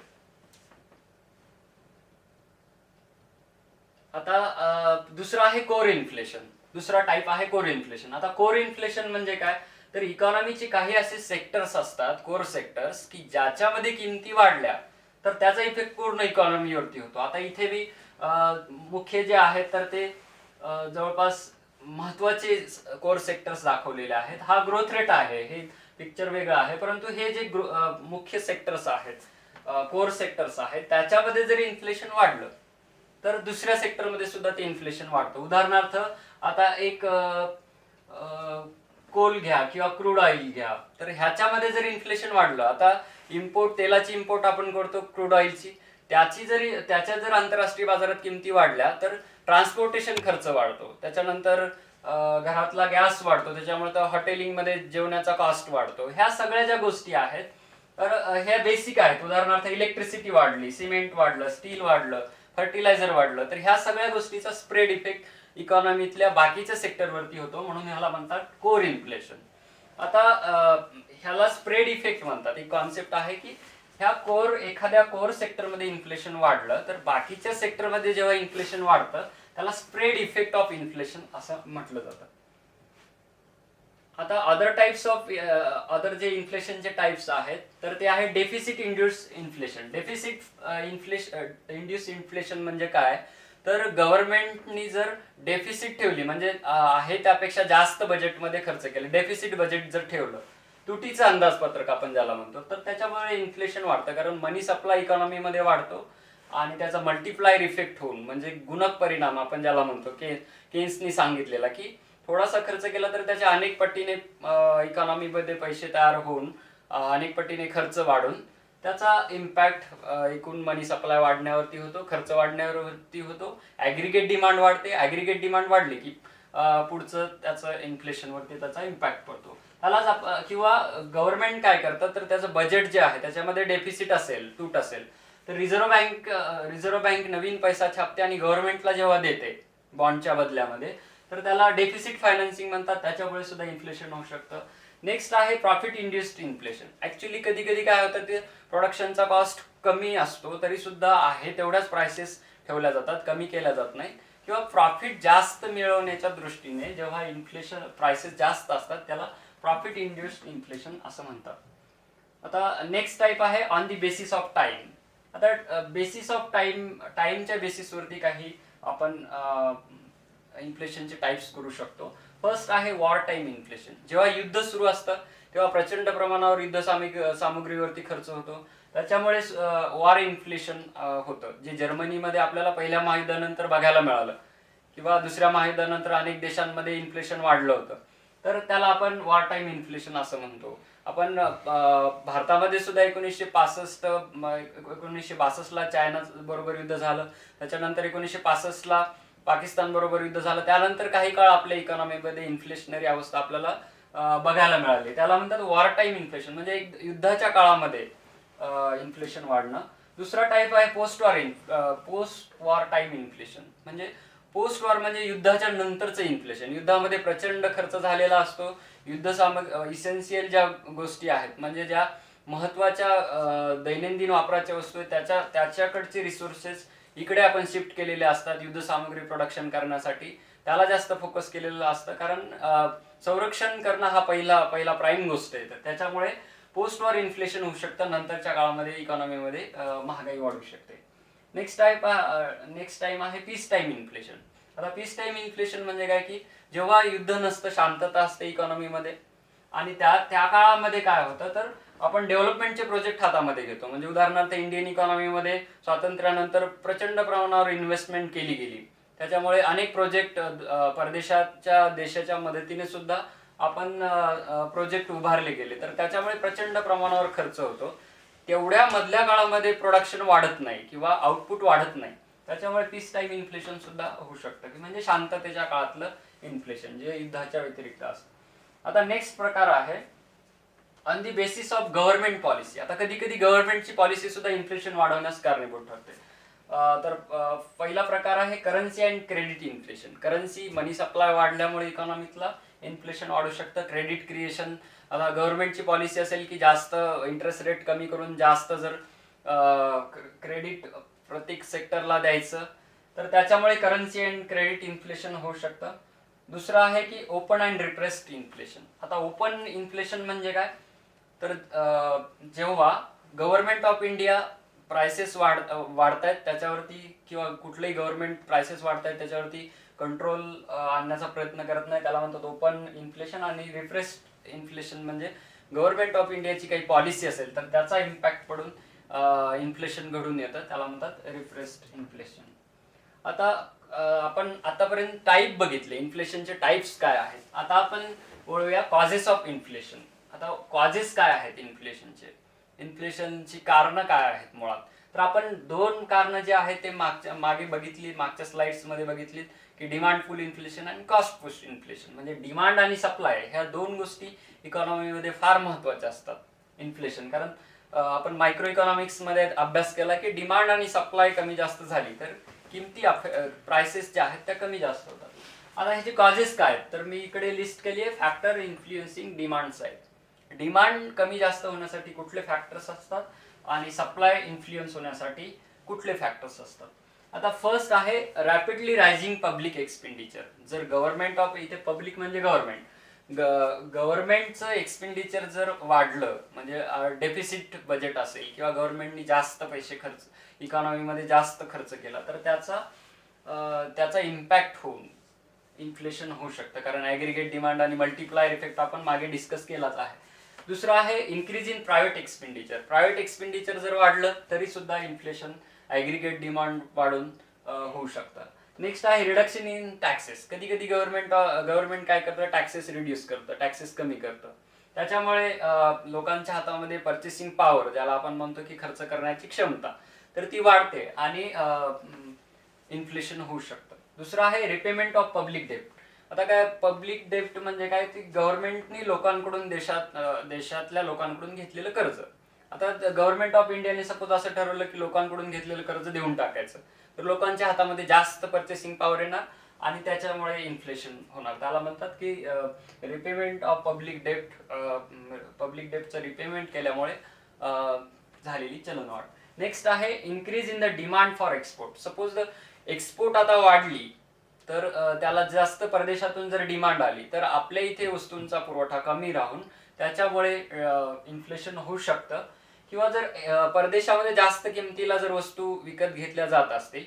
Speaker 1: आता दुसरं आहे कोर इन्फ्लेशन. दुसरा टाईप आहे कोर इन्फ्लेशन. आता कोर इन्फ्लेशन म्हणजे काय, तर इकॉनॉमीचे काही असे सेक्टर्स असतात कोर सेक्टर्स की ज्याच्यामध्ये किमती वाढल्या तर त्याचा इफेक्ट पूर्ण इकॉनॉमीवरती होतो. आता इथे मी मुख्य जे आहेत तर ते जवळपास महत्वाचे कोर सेक्टर्स दाखवलेले आहेत. हा ग्रोथ रेट आहे, हे पिक्चर वेगळं आहे, परंतु हे जे मुख्य सेक्टर्स आहेत कोर सेक्टर्स आहेत त्याच्यामध्ये जरी इन्फ्लेशन वाढलं तर दुसऱ्या सेक्टरमध्ये सुद्धा ते इन्फ्लेशन वाढतं. उदाहरणार्थ आता एक कोल घ्या किंवा क्रूड ऑइल घ्या, तर ह्याच्यामध्ये जर इन्फ्लेशन वाढलं, आता तेलाची इम्पोर्ट आपण करतो क्रूड ऑइलची, त्याच्या जर आंतरराष्ट्रीय बाजारात किमती वाढल्या तर ट्रान्सपोर्टेशन खर्च वाढतो. त्याच्यानंतर घरातला गॅस वाढतो, त्याच्यामुळे तर हॉटेलिंगमध्ये जेवणाचा कॉस्ट वाढतो. ह्या सगळ्या ज्या गोष्टी आहेत तर ह्या बेसिक आहेत. उदाहरणार्थ इलेक्ट्रिसिटी वाढली, सिमेंट वाढलं, स्टील वाढलं, फर्टिलायझर वाढलं, तर ह्या सगळ्या गोष्टीचा स्प्रेड इफेक्ट इकॉनॉमीतल्या बाकीच्या सेक्टरवरती होतो, म्हणून ह्याला म्हणतात कोर इन्फ्लेशन. आता ह्याला स्प्रेड इफेक्ट म्हणतात. एक कॉन्सेप्ट आहे की एखाद्या कोर सेक्टरमध्ये इन्फ्लेशन वाढलं तर बाकीच्या सेक्टरमध्ये जेव्हा इन्फ्लेशन वाढतं त्याला स्प्रेड इफेक्ट ऑफ इन्फ्लेशन असं म्हटलं जातं. आता अदर जे इन्फ्लेशनचे टाइप्स आहेत तर ते आहे deficit induce inflation. Induce inflation म्हणजे काय, तर गव्हर्नमेंटनी जर डेफिसिट ठेवली म्हणजे आहे त्यापेक्षा जास्त बजेटमध्ये खर्च केले, डेफिसिट बजेट जर ठेवलं, तुटीचं अंदाजपत्रक आपण ज्याला म्हणतो, तर त्याच्यामुळे इन्फ्लेशन वाढतं. कारण मनी सप्लाय इकॉनॉमीमध्ये वाढतो आणि त्याचा मल्टिप्लायर इफेक्ट होऊन म्हणजे गुणक परिणाम आपण ज्याला म्हणतो, केन्सनी सांगितलेला की थोडासा खर्च केला तर त्याच्या अनेक पटीने इकॉनॉमीमध्ये पैसे तयार होऊन अनेक पटीने खर्च वाढून त्याचा इम्पॅक्ट एकूण मनी सप्लाय वाढण्यावरती होतो, खर्च वाढण्यावरती होतो, ऍग्रिगेट डिमांड वाढते. ऍग्रिगेट डिमांड वाढली की पुढचं त्याचं इन्फ्लेशनवरती त्याचा इम्पॅक्ट पडतो. त्यालाच किंवा गव्हर्नमेंट काय करतं तर त्याचं बजेट जे आहे त्याच्यामध्ये डेफिसिट असेल, तूट असेल, तर रिझर्व्ह बँक नवीन पैसा छापते आणि गव्हर्नमेंटला जेव्हा देते बॉन्डच्या बदल्यामध्ये तर त्याला डेफिसिट फायनान्सिंग म्हणतात. त्याच्यामुळे सुद्धा इन्फ्लेशन होऊ शकतं. नेक्स्ट आहे प्रॉफिट इंड्युस्ड इन्फ्लेशन. ऍक्च्युली कधी कधी काय होतं ते प्रोडक्शनचा कॉस्ट कमी असतो तरी सुद्धा आहे तेवढ्याच प्राइसेस ठेवल्या जातात, कमी केल्या जात नाही, किंवा प्रॉफिट जास्त मिळवण्याच्या दृष्टीने जेव्हा इन्फ्लेशन प्राइसेस जास्त असतात त्याला प्रॉफिट इंड्युस्ड इन्फ्लेशन असं म्हणतात. आता नेक्स्ट टाईप आहे on the basis of time. आता बेसिस ऑफ टाइमच्या बेसिसवरती काही आपण इन्फ्लेशनचे टाइप्स करू शकतो. फर्स्ट आहे वॉर टाइम इन्फ्लेशन. जेव्हा युद्ध सुरू असतं तेव्हा प्रचंड प्रमाणावर युद्ध सामुग्रीवरती खर्च होतो, त्याच्यामुळे वॉर इन्फ्लेशन होतं, जे जर्मनीमध्ये आपल्याला पहिल्या महायुद्धानंतर बघायला मिळालं किंवा दुसऱ्या महायुद्धानंतर अनेक देशांमध्ये इन्फ्लेशन वाढलं होतं, तर त्याला आपण वॉर टाइम इन्फ्लेशन असं म्हणतो. आपण भारतामध्ये सुद्धा 1962ला चायना बरोबर युद्ध झालं, त्याच्यानंतर 1965ला पाकिस्तान बरोबर युद्ध झालं, त्यानंतर काही काळ आपल्या इकॉनॉमीमध्ये इन्फ्लेशनरी अवस्था आपल्याला बघायला मिळाली. त्याला म्हणतात वॉर टाइम इन्फ्लेशन, म्हणजे युद्धाच्या काळामध्ये इन्फ्लेशन वाढणं. दुसरा टाईप आहे पोस्ट वॉर टाइम इन्फ्लेशन. म्हणजे पोस्ट वॉर म्हणजे युद्धाच्या नंतरचं इन्फ्लेशन. युद्धामध्ये प्रचंड खर्च झालेला असतो. इसेन्शियल ज्या गोष्टी आहेत म्हणजे ज्या महत्वाच्या दैनंदिन वापराच्या वस्तू आहेत त्याच्याकडचे रिसोर्सेस इकडे आपण शिफ्ट केलेले असतात युद्ध सामग्री प्रोडक्शन करण्यासाठी. त्याला जास्त फोकस केलेलं असतं कारण संरक्षण करणं हा पहिला प्राईम गोष्ट आहे. तर त्याच्यामुळे पोस्ट वॉर इन्फ्लेशन होऊ शकतं. नंतरच्या काळामध्ये इकॉनॉमीमध्ये महागाई वाढू शकते. नेक्स्ट टाइम आहे पीस टाइम इन्फ्लेशन. आता पीस टाइम इन्फ्लेशन म्हणजे काय की जेव्हा युद्ध नसतं, शांतता असते इकॉनॉमीमध्ये आणि त्या काळामध्ये काय होतं तर आपण डेव्हलपमेंटचे प्रोजेक्ट हातामध्ये घेतो. म्हणजे उदाहरणार्थ इंडियन इकॉनॉमीमध्ये स्वातंत्र्यानंतर प्रचंड प्रमाणावर इन्व्हेस्टमेंट केली गेली. त्याच्यामुळे अनेक प्रोजेक्ट परदेशाच्या देशाच्या मदतीने सुद्धा आपण प्रोजेक्ट उभारले गेले. तर त्याच्यामुळे प्रचंड प्रमाणावर खर्च होतो. तेवढ्या मधल्या काळामध्ये प्रोडक्शन वाढत नाही किंवा आउटपुट वाढत नाही. त्याच्यामुळे पीस टाइम इन्फ्लेशन सुद्धा होऊ शकतं की म्हणजे शांततेच्या काळातलं इन्फ्लेशन जे युद्धाच्या व्यतिरिक्त असतं. आता नेक्स्ट प्रकार आहे on the basis of government policy. आता कधी कधी गव्हर्नमेंटची पॉलिसी सुद्धा इन्फ्लेशन वाढवण्यास कारणीभूत ठरते. तर पहिला प्रकार आहे currency and credit inflation. Currency money supply वाढल्यामुळे इकॉनॉमीतला इन्फ्लेशन वाढू शकतं. क्रेडिट क्रिएशन, आता गव्हर्नमेंटची पॉलिसी असेल की जास्त इंटरेस्ट रेट कमी करून जास्त जर क्रेडिट प्रत्येक सेक्टरला द्यायचं तर त्याच्यामुळे करन्सी अँड क्रेडिट इन्फ्लेशन होऊ शकतं. दुसरं आहे की ओपन अँड रिप्रेस्ड इन्फ्लेशन. आता ओपन इन्फ्लेशन म्हणजे काय तर जेव्हा गव्हर्नमेंट ऑफ इंडिया प्राइसेस वाढतायत त्याच्यावरती किंवा कुठलेही गव्हर्नमेंट प्राइसेस वाढतायत त्याच्यावरती कंट्रोल आणण्याचा प्रयत्न करत नाही, त्याला म्हणतात ओपन इन्फ्लेशन. आणि रिप्रेस्ड इन्फ्लेशन म्हणजे गव्हर्नमेंट ऑफ इंडियाची काही पॉलिसी असेल तर त्याचा इम्पॅक्ट पडून इन्फ्लेशन घडून येतं, त्याला म्हणतात रिप्रेस्ड इन्फ्लेशन. आता आपण आतापर्यंत टाईप बघितले, इन्फ्लेशनचे टाईप्स काय आहेत. आता आपण वळूया कॉजेस ऑफ इन्फ्लेशन. आता कॉजेस काय आहेत इन्फ्लेशनचे, इन्फ्लेशनची कारणं काय आहेत मुळात. तर आपण दोन कारणं जे आहेत ते मागच्या स्लाइड्स मध्ये बघितलीत की डिमांड पुल इन्फ्लेशन आणि कॉस्ट पुश इन्फ्लेशन. म्हणजे डिमांड आणि सप्लाय ह्या दोन गोष्टी इकॉनॉमीमध्ये फार महत्वाच्या असतात इन्फ्लेशन. कारण आपण मायक्रो इकॉनॉमिक्स मध्ये अभ्यास केला की डिमांड आणि सप्लाय कमी जास्त झाली तर किमती प्राइसेस ज्या आहेत त्या कमी जास्त होतात. आता ह्याचे कॉजेस काय आहेत तर मी इकडे लिस्ट केली आहे factor influencing demand side. Demand कमी जास्त होण्यासाठी कुठले फॅक्टर्स असतात आणि सप्लाय इन्फ्लुएन्स होण्यासाठी कुठले फॅक्टर्स असतात. आता फर्स्ट आहे रॅपिडली रायझिंग पब्लिक एक्सपेंडिचर. जर गव्हर्नमेंट ऑफ, इथे पब्लिक म्हणजे गव्हर्नमेंटचं एक्सपेंडिचर जर वाढलं म्हणजे डेफिसिट बजेट असेल किंवा गव्हर्नमेंटनी जास्त पैसे इकॉनॉमीमध्ये जास्त खर्च केला तर त्याचा इम्पॅक्ट होऊन इन्फ्लेशन होऊ शकतं. कारण ॲग्रिगेट डिमांड आणि मल्टिप्लायर इफेक्ट आपण मागे डिस्कस केलाच आहे. दुसरं आहे increase in private expenditure. Private expenditure जर वाढलं तरी सुद्धा इन्फ्लेशन ॲग्रिगेट डिमांड वाढून होऊ शकतं. नेक्स्ट आहे रिडक्शन इन टॅक्सेस. कधी कधी गव्हर्नमेंट काय करतं, टॅक्सेस रिड्यूस करतं, टॅक्सेस कमी करतं. त्याच्यामुळे लोकांच्या हातामध्ये पर्चेसिंग पॉवर ज्याला आपण म्हणतो की खर्च करण्याची क्षमता तर ती वाढते आणि इन्फ्लेशन होऊ शकतं. दुसरं आहे रिपेमेंट ऑफ पब्लिक डेप्ट. आता काय पब्लिक डेप्ट म्हणजे काय, ती गव्हर्नमेंटनी लोकांकडून देशातल्या लोकांकडून घेतलेलं कर्ज. आता गव्हर्नमेंट ऑफ इंडियाने सपोज असं ठरवलं की लोकांकडून घेतलेलं कर्ज देऊन टाकायचं तर लोकांच्या हातामध्ये जास्त पर्चेसिंग पॉवर येणार आणि त्याच्यामुळे इन्फ्लेशन होणार. त्याला म्हणतात की रिपेमेंट ऑफ पब्लिक डेप्टचं रिपेमेंट केल्यामुळे झालेली चलनवाढ. नेक्स्ट आहे increase in the demand for export. Suppose export आता वाढली तर त्याला जास्त परदेशातून जर डिमांड आली तर आपल्या इथे वस्तूंचा पुरवठा कमी राहून त्याच्यामुळे इन्फ्लेशन होऊ शकतं. किंवा जर परदेशामध्ये जास्त किमतीला जर वस्तू विकत घेतल्या जात असतील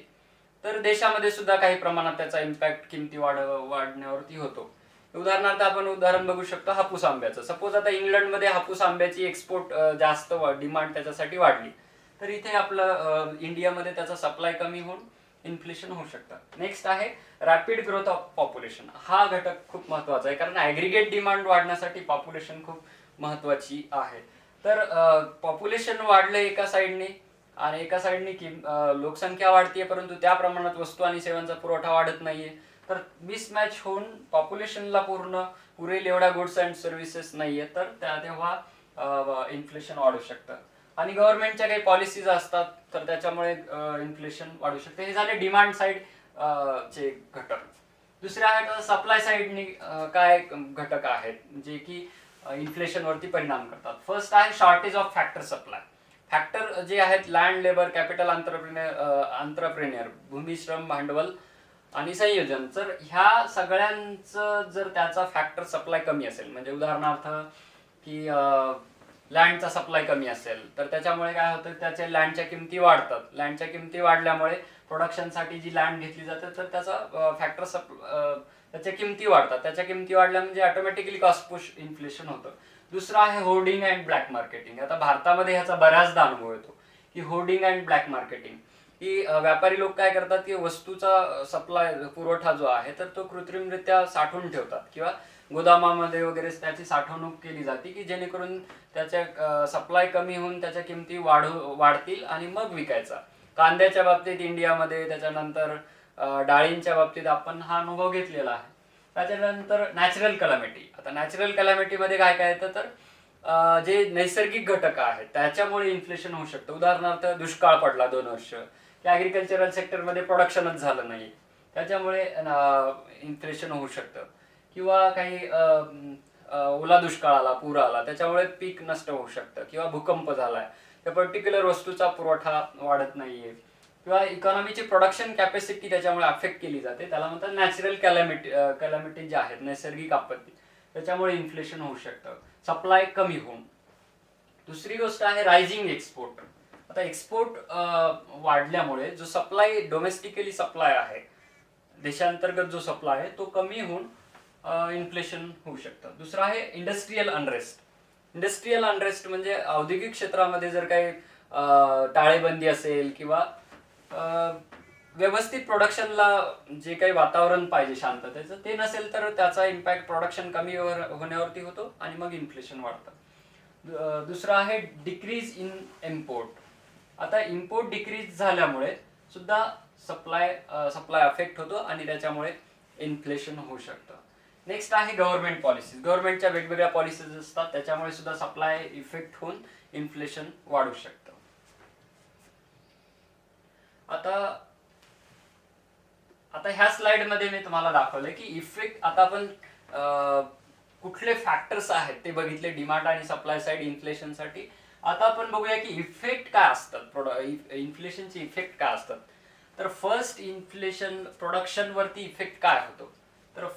Speaker 1: तर देशामध्ये सुद्धा काही प्रमाणात त्याचा इम्पॅक्ट किमती वाढण्यावरती होतो. उदाहरणार्थ आपण उदाहरण बघू शकतो हापूस आंब्याचं. सपोज आता इंग्लंडमध्ये हापूस आंब्याची एक्सपोर्ट जास्त डिमांड त्याच्यासाठी वाढली तर इथे आपलं इंडियामध्ये त्याचा सप्लाय कमी होऊन इन्फ्लेशन होऊ शकतं. नेक्स्ट आहे रॅपिड ग्रोथ ऑफ पॉप्युलेशन. हा घटक खूप महत्वाचा आहे कारण ॲग्रिगेट डिमांड वाढण्यासाठी पॉप्युलेशन खूप महत्वाची आहे. तर पॉप्युलेशन वाढलं एका साईडने आणि एका साईडने लोकसंख्या वाढतीये परंतु त्या प्रमाणात वस्तू आणि सेवांचा पुरवठा वाढत नाहीये तर मिसमॅच होऊन पॉप्युलेशनला पुरेल एवढ्या गुड्स अँड सर्व्हिसेस नाहीये तर तेव्हा इन्फ्लेशन वाढू शकतं. आणि गव्हर्नमेंटच्या काही पॉलिसीज असतात तर त्याच्यामुळे इन्फ्लेशन वाढू शकते. हे झाले डिमांड साईड चे घटक. दुसरे आहेत सप्लाय साईडनी काय घटक आहेत जे की इन्फ्लेशनवरती परिणाम करतात. फर्स्ट आहे shortage of factor supply. Factor जे आहेत लँड, लेबर, कॅपिटल, अंतरप्रेन्युअर, भूमी, श्रम, भांडवल आणि संयोजन. तर ह्या सगळ्यांचं जर त्याचा फॅक्टर सप्लाय कमी असेल, म्हणजे उदाहरणार्थ की लँडचा सप्लाय कमी असेल तर त्याच्यामुळे काय होतं, त्याच्या लँडच्या किमती वाढतात. लँडच्या किमती वाढल्यामुळे प्रोडक्शनसाठी जी लँड घेतली जाते तर त्याचा फॅक्टर त्याच्या किमती वाढतात. त्याच्या किमती वाढल्या म्हणजे ऑटोमॅटिकली कॉस्ट पुश इन्फ्लेशन होतं. दुसरं आहे होर्डिंग अँड ब्लॅक मार्केटिंग. आता भारतामध्ये ह्याचा बऱ्याचदा अनुभव येतो की होर्डिंग अँड ब्लॅक मार्केटिंग की व्यापारी लोक काय करतात की वस्तूचा सप्लाय पुरवठा जो आहे तर तो कृत्रिमरित्या साठवून ठेवतात किंवा गोदामामध्ये वगैरे त्याची साठवणूक केली जाते की जेणेकरून त्याच्या सप्लाय कमी होऊन त्याच्या किमती वाढतील आणि मग विकायचा. कांद्याच्या बाबतीत इंडियामध्ये, त्याच्यानंतर डाळींच्या बाबतीत आपण हा अनुभव घेतलेला आहे. त्याच्यानंतर नॅचरल कलॅमिटी. आता नॅचरल कलॅमिटीमध्ये काय काय येतं तर जे नैसर्गिक घटक आहेत त्याच्यामुळे इन्फ्लेशन होऊ शकतं. उदाहरणार्थ दुष्काळ पडला 2 वर्ष, की ॲग्रिकल्चरल सेक्टरमध्ये प्रोडक्शनच झालं नाही, त्याच्यामुळे इन्फ्लेशन होऊ शकतं. किंवा काही ओला दुष्काळ आला, पूर आला, त्याच्यामुळे पीक नष्ट होऊ शकतं. किंवा भूकंप झालाय, त्या पर्टिक्युलर वस्तूचा पुरवठा वाढत नाहीये, किंवा इकॉनॉमीची प्रोडक्शन कॅपॅसिटी त्याच्यामुळे अफेक्ट केली जाते. त्याला म्हणतात नॅचरल कॅलॅमिटी जे आहेत, नैसर्गिक आपत्ती, त्याच्यामुळे इन्फ्लेशन होऊ शकतं, सप्लाय कमी होऊन. दुसरी गोष्ट आहे रायझिंग एक्सपोर्ट. आता एक्सपोर्ट वाढल्यामुळे जो सप्लाय, डोमेस्टिकली सप्लाय आहे, देशांतर्गत जो सप्लाय आहे तो कमी होऊन इन्फ्लेशन होऊ शकतं. दुसरं आहे इंडस्ट्रीयल अनरेस्ट. इंडस्ट्रीयल अनरेस्ट म्हणजे औद्योगिक क्षेत्रामध्ये जर काही टाळेबंदी असेल किंवा व्यवस्थित प्रोडक्शनला जे काही वातावरण पाहिजे शांततेचं ते नसेल तर त्याचा इम्पॅक्ट प्रोडक्शन कमी होण्यावरती होतो आणि मग इन्फ्लेशन वाढतं. दुसरं आहे डिक्रीज इन इम्पोर्ट. आता इम्पोर्ट डिक्रीज झाल्यामुळे सुद्धा सप्लाय अफेक्ट होतो आणि त्याच्यामुळे इन्फ्लेशन होऊ शकतं. नेक्स्ट आहे गव्हर्नमेंट पॉलिसीज. गव्हर्नमेंटच्या वेगवेगळ्या पॉलिसीज असतात, त्याच्यामुळे सुद्धा सप्लाय इफेक्ट होऊन इन्फ्लेशन वाढू शकतं. आता ह्या स्लाइड मध्ये मी तुम्हाला दाखवलंय की इफेक्ट. आता आपण कुठले फॅक्टर्स आहेत ते बघितले डिमांड आणि सप्लाय साइड इन्फ्लेशनसाठी. आता आपण बघूया की इफेक्ट काय असतात, इन्फ्लेशनचे इफेक्ट काय असतात. तर फर्स्ट, इन्फ्लेशन प्रोडक्शन वरती इफेक्ट काय होतो. तर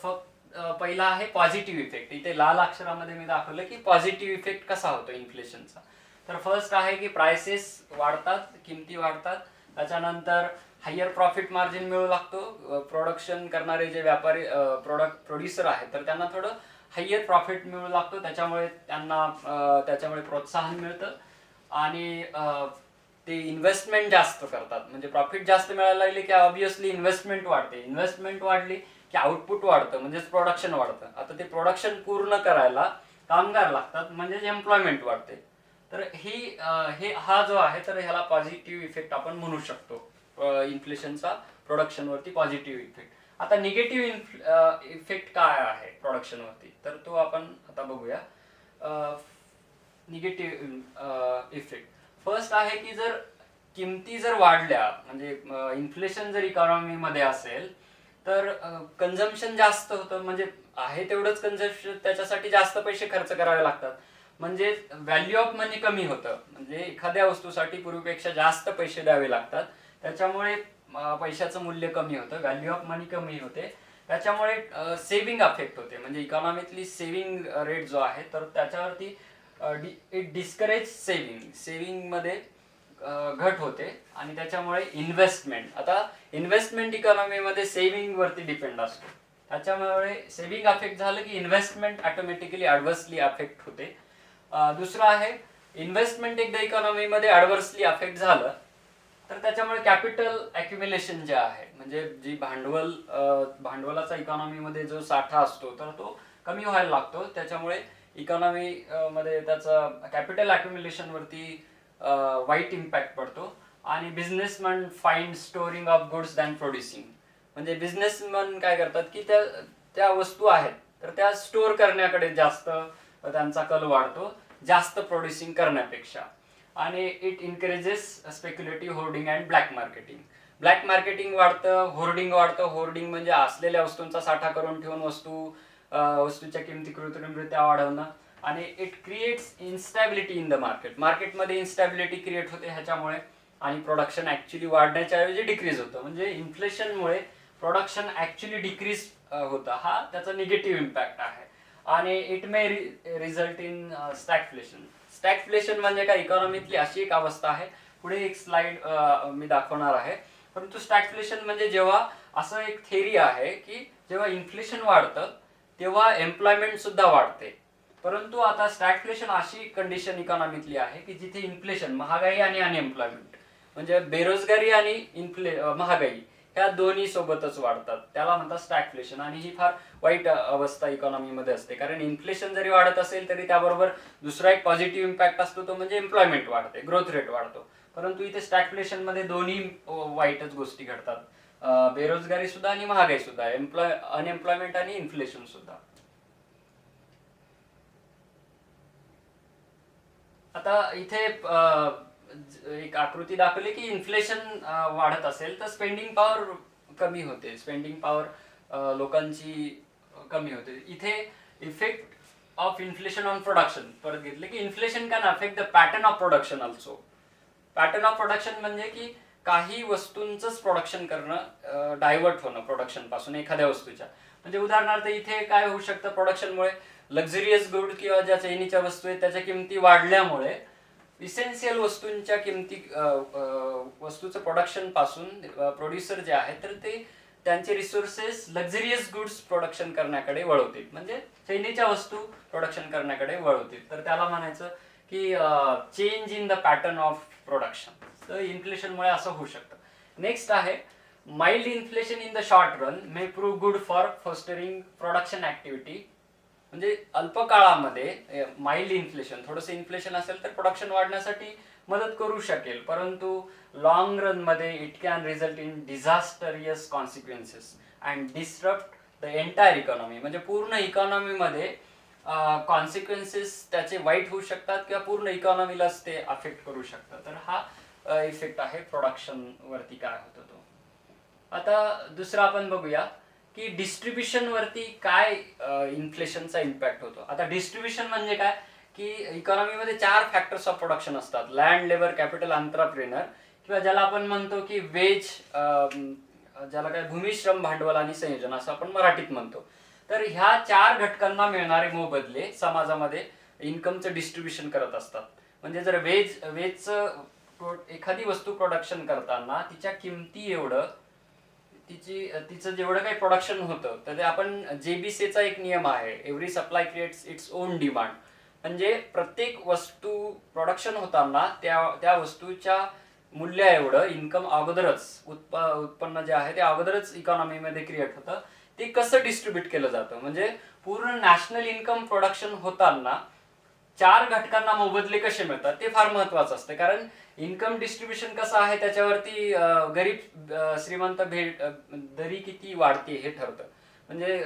Speaker 1: पहिला आहे पॉझिटिव्ह इफेक्ट. इथे लाल अक्षरामध्ये मी दाखवलं की पॉझिटिव्ह इफेक्ट कसा होतो इन्फ्लेशनचा. तर फर्स्ट आहे की प्राइसेस वाढतात, किमती वाढतात. त्याच्यानंतर हायर प्रॉफिट मार्जिन मिळू लागतो. प्रोडक्शन करणारे जे व्यापारी प्रोड्युसर आहेत तर त्यांना थोडं हायर प्रॉफिट मिळू लागतो, त्याच्यामुळे त्याच्यामुळे प्रोत्साहन मिळतं आणि ते इन्व्हेस्टमेंट जास्त करतात. म्हणजे प्रॉफिट जास्त मिळायला लागले की ऑब्व्हियसली इन्व्हेस्टमेंट वाढते. इन्व्हेस्टमेंट वाढली की आउटपुट वाढतं, म्हणजेच प्रोडक्शन वाढतं. आता ते प्रोडक्शन पूर्ण करायला कामगार लागतात, म्हणजेच एम्प्लॉयमेंट वाढते. तर हा जो आहे तर ह्याला पॉझिटिव्ह इफेक्ट आपण म्हणू शकतो, इन्फ्लेशनचा प्रोडक्शनवरती पॉझिटिव्ह इफेक्ट. आता निगेटिव्ह इफेक्ट काय आहे प्रोडक्शनवरती तर तो आपण आता बघूया. निगेटिव्ह इफेक्ट फर्स्ट आहे की जर किमती जर वाढल्या, म्हणजे इन्फ्लेशन जर इकॉनॉमीमध्ये असेल तर कन्झम्पशन जास्त होतं, म्हणजे आहे तेवढंच कन्झम्पशन, त्याच्यासाठी जास्त पैसे खर्च करावे लागतात. म्हणजे व्हॅल्यू ऑफ मनी कमी होतं, म्हणजे एखाद्या वस्तूसाठी पूर्वीपेक्षा जास्त पैसे द्यावे लागतात, त्याच्यामुळे पैशाचं मूल्य कमी होतं, व्हॅल्यू ऑफ मनी कमी होते. त्याच्यामुळे सेव्हिंग अफेक्ट होते, म्हणजे इकॉनॉमीतली सेव्हिंग रेट जो आहे तर त्याच्यावरती इट डिस्करेज सेव्हिंगमध्ये घट होते आणि त्याच्यामुळे इन्व्हेस्टमेंट. आता इन्व्हेस्टमेंट इकॉनॉमीमध्ये सेव्हिंग वरती डिपेंड असतो, त्याच्यामुळे सेव्हिंग अफेक्ट झालं की इन्व्हेस्टमेंट ऑटोमॅटिकली ॲडव्हर्सली अफेक्ट होते. दुसरं आहे इन्व्हेस्टमेंट एकदा इकॉनॉमीमध्ये ॲडव्हर्सली अफेक्ट झालं तर त्याच्यामुळे कॅपिटल ॲक्युम्युलेशन जे आहे, म्हणजे जी भांडवलाचा इकॉनॉमीमध्ये जो साठा असतो तर तो कमी व्हायला लागतो. त्याच्यामुळे इकॉनॉमी मध्ये त्याचा कॅपिटल ॲक्युम्युलेशन वरती वाईट इम्पॅक्ट पडतो. आणि businessman find storing of goods than producing. म्हणजे बिझनेसमन काय करतात की त्या वस्तू आहेत तर त्या स्टोअर करण्याकडे जास्त त्यांचा कल वाढतो, जास्त प्रोड्युसिंग करण्यापेक्षा. आणि it encourages speculative hoarding and black marketing. Black marketing वाढतं, होर्डिंग वाढतं. होर्डिंग म्हणजे असलेल्या वस्तूंचा साठा करून ठेवून वस्तूच्या किमती कृत्रिमरित्या वाढवणं. आणि it creates instability in the market. मार्केटमध्ये इन्स्टॅबिलिटी क्रिएट होते ह्याच्यामुळे, आणि प्रोडक्शन ऍक्च्युली वाढण्याच्या ऐवजी डिक्रीज होतं. म्हणजे इन्फ्लेशनमुळे प्रोडक्शन ऍक्च्युली डिक्रीज होतं. हा त्याचा निगेटिव्ह इम्पॅक्ट आहे. आणि इट मे रिझल्ट इन स्टॅगफ्लेशन. स्टॅगफ्लेशन म्हणजे काय, इकॉनॉमीतली अशी एक अवस्था आहे, पुढे एक स्लाइड मी दाखवणार आहे. परंतु स्टॅगफ्लेशन म्हणजे जेव्हा असं एक थेरी आहे की जेव्हा इन्फ्लेशन वाढतं तेव्हा एम्प्लॉयमेंट सुद्धा वाढते. परंतु आता स्टॅगफ्लेशन अशी कंडिशन इकॉनॉमीतली आहे की जिथे इन्फ्लेशन, महागाई आणि अनएम्प्लॉयमेंट, म्हणजे बेरोजगारी आणि महागाई ह्या दोन्ही सोबतच वाढतात, त्याला म्हणतात स्टॅगफ्लेशन. आणि ही फार वाईट अवस्था इकॉनॉमीमध्ये असते, कारण इन्फ्लेशन जरी वाढत असेल तरी त्याबरोबर दुसरा एक पॉझिटिव्ह इम्पॅक्ट असतो, तो म्हणजे एम्प्लॉयमेंट वाढते, ग्रोथ रेट वाढतो. परंतु इथे स्टॅगफ्लेशन मध्ये दोन्ही वाईटच गोष्टी घडतात, बेरोजगारी सुद्धा आणि महागाई सुद्धा, अनएम्प्लॉयमेंट आणि इन्फ्लेशन सुद्धा. आता इथे एक आकृती दाखवली की इन्फ्लेशन वाढत असेल तर स्पेंडिंग पॉवर कमी होते, स्पेंडिंग पॉवर लोकांची कमी होते. इथे effect of inflation on production परत घेतले की inflation can affect the pattern of production also. Pattern of production म्हणजे की काही वस्तूंचंच प्रोडक्शन करणं, डायव्हर्ट होणं प्रोडक्शन पासून एखाद्या वस्तूच्या. म्हणजे उदाहरणार्थ इथे काय होऊ शकतं, प्रोडक्शनमुळे लक्झरियस गुड किंवा ज्या चैनीच्या वस्तू आहेत त्याच्या किमती वाढल्यामुळे इसेन्शियल वस्तूंच्या किमती, वस्तूचं प्रोडक्शन पासून प्रोड्युसर जे आहेत तर ते त्यांचे रिसोर्सेस लक्झरियस गुड्स प्रोडक्शन करण्याकडे वळवतील, म्हणजे चैनीच्या वस्तू प्रोडक्शन करण्याकडे वळवतील. तर त्याला म्हणायचं की change in the pattern of production. तर इन्फ्लेशनमुळे असं होऊ शकतं. नेक्स्ट आहे mild inflation in the short run may prove good for fostering production activity. म्हणजे अल्प काळामध्ये माइल्ड इन्फ्लेशन, थोडंसं इन्फ्लेशन असेल तर प्रोडक्शन वाढण्यासाठी मदत करू शकेल, परंतु लॉंग रन मध्ये it can result in disastrous consequences and disturb the entire economy. म्हणजे पूर्ण इकॉनॉमीमध्ये कॉन्सिक्वेन्सेस त्याचे वाईट होऊ शकतात किंवा पूर्ण इकॉनॉमीलाच ते अफेक्ट करू शकतात. तर हा इफेक्ट आहे प्रोडक्शन वरती काय होतं तो. आता दुसरा आपण बघूया की डिस्ट्रीब्युशन वरती काय इन्फ्लेशनचा इम्पॅक्ट होतो. आता डिस्ट्रीब्युशन म्हणजे काय की इकॉनॉमीमध्ये 4 फॅक्टर्स ऑफ प्रोडक्शन असतात, लँड, लेबर, कॅपिटल, एंटरप्रेनर, किंवा ज्याला आपण म्हणतो की वेज, ज्याला काय भूमिश्रम, भांडवल आणि संयोजन असं आपण मराठीत म्हणतो. तर ह्या 4 घटकांना मिळणारे मोबदले समाजामध्ये इन्कमचं डिस्ट्रीब्युशन करत असतात. म्हणजे जर वेजचं एखादी वस्तू प्रोडक्शन करताना तिच्या किमती एवढं तिचं जेवढं काही प्रोडक्शन होतं तर ते आपण जेबीसीचा एक नियम आहे, every supply creates its own demand. म्हणजे प्रत्येक वस्तू प्रोडक्शन होताना त्या वस्तूच्या मूल्य एवढं इन्कम अगोदरच, उत्पन्न जे आहे ते अगोदरच इकॉनॉमीमध्ये क्रिएट होतं. ते कसं डिस्ट्रीब्यूट केलं जातं, म्हणजे पूर्ण नॅशनल इन्कम प्रोडक्शन होताना 4 घटकांना मोबदले कसे मिळतात ते फार महत्वाचं असतं. कारण इन्कम डिस्ट्रीब्युशन कसं आहे त्याच्यावरती गरीब श्रीमंत दरी किती वाढते हे ठरतं. म्हणजे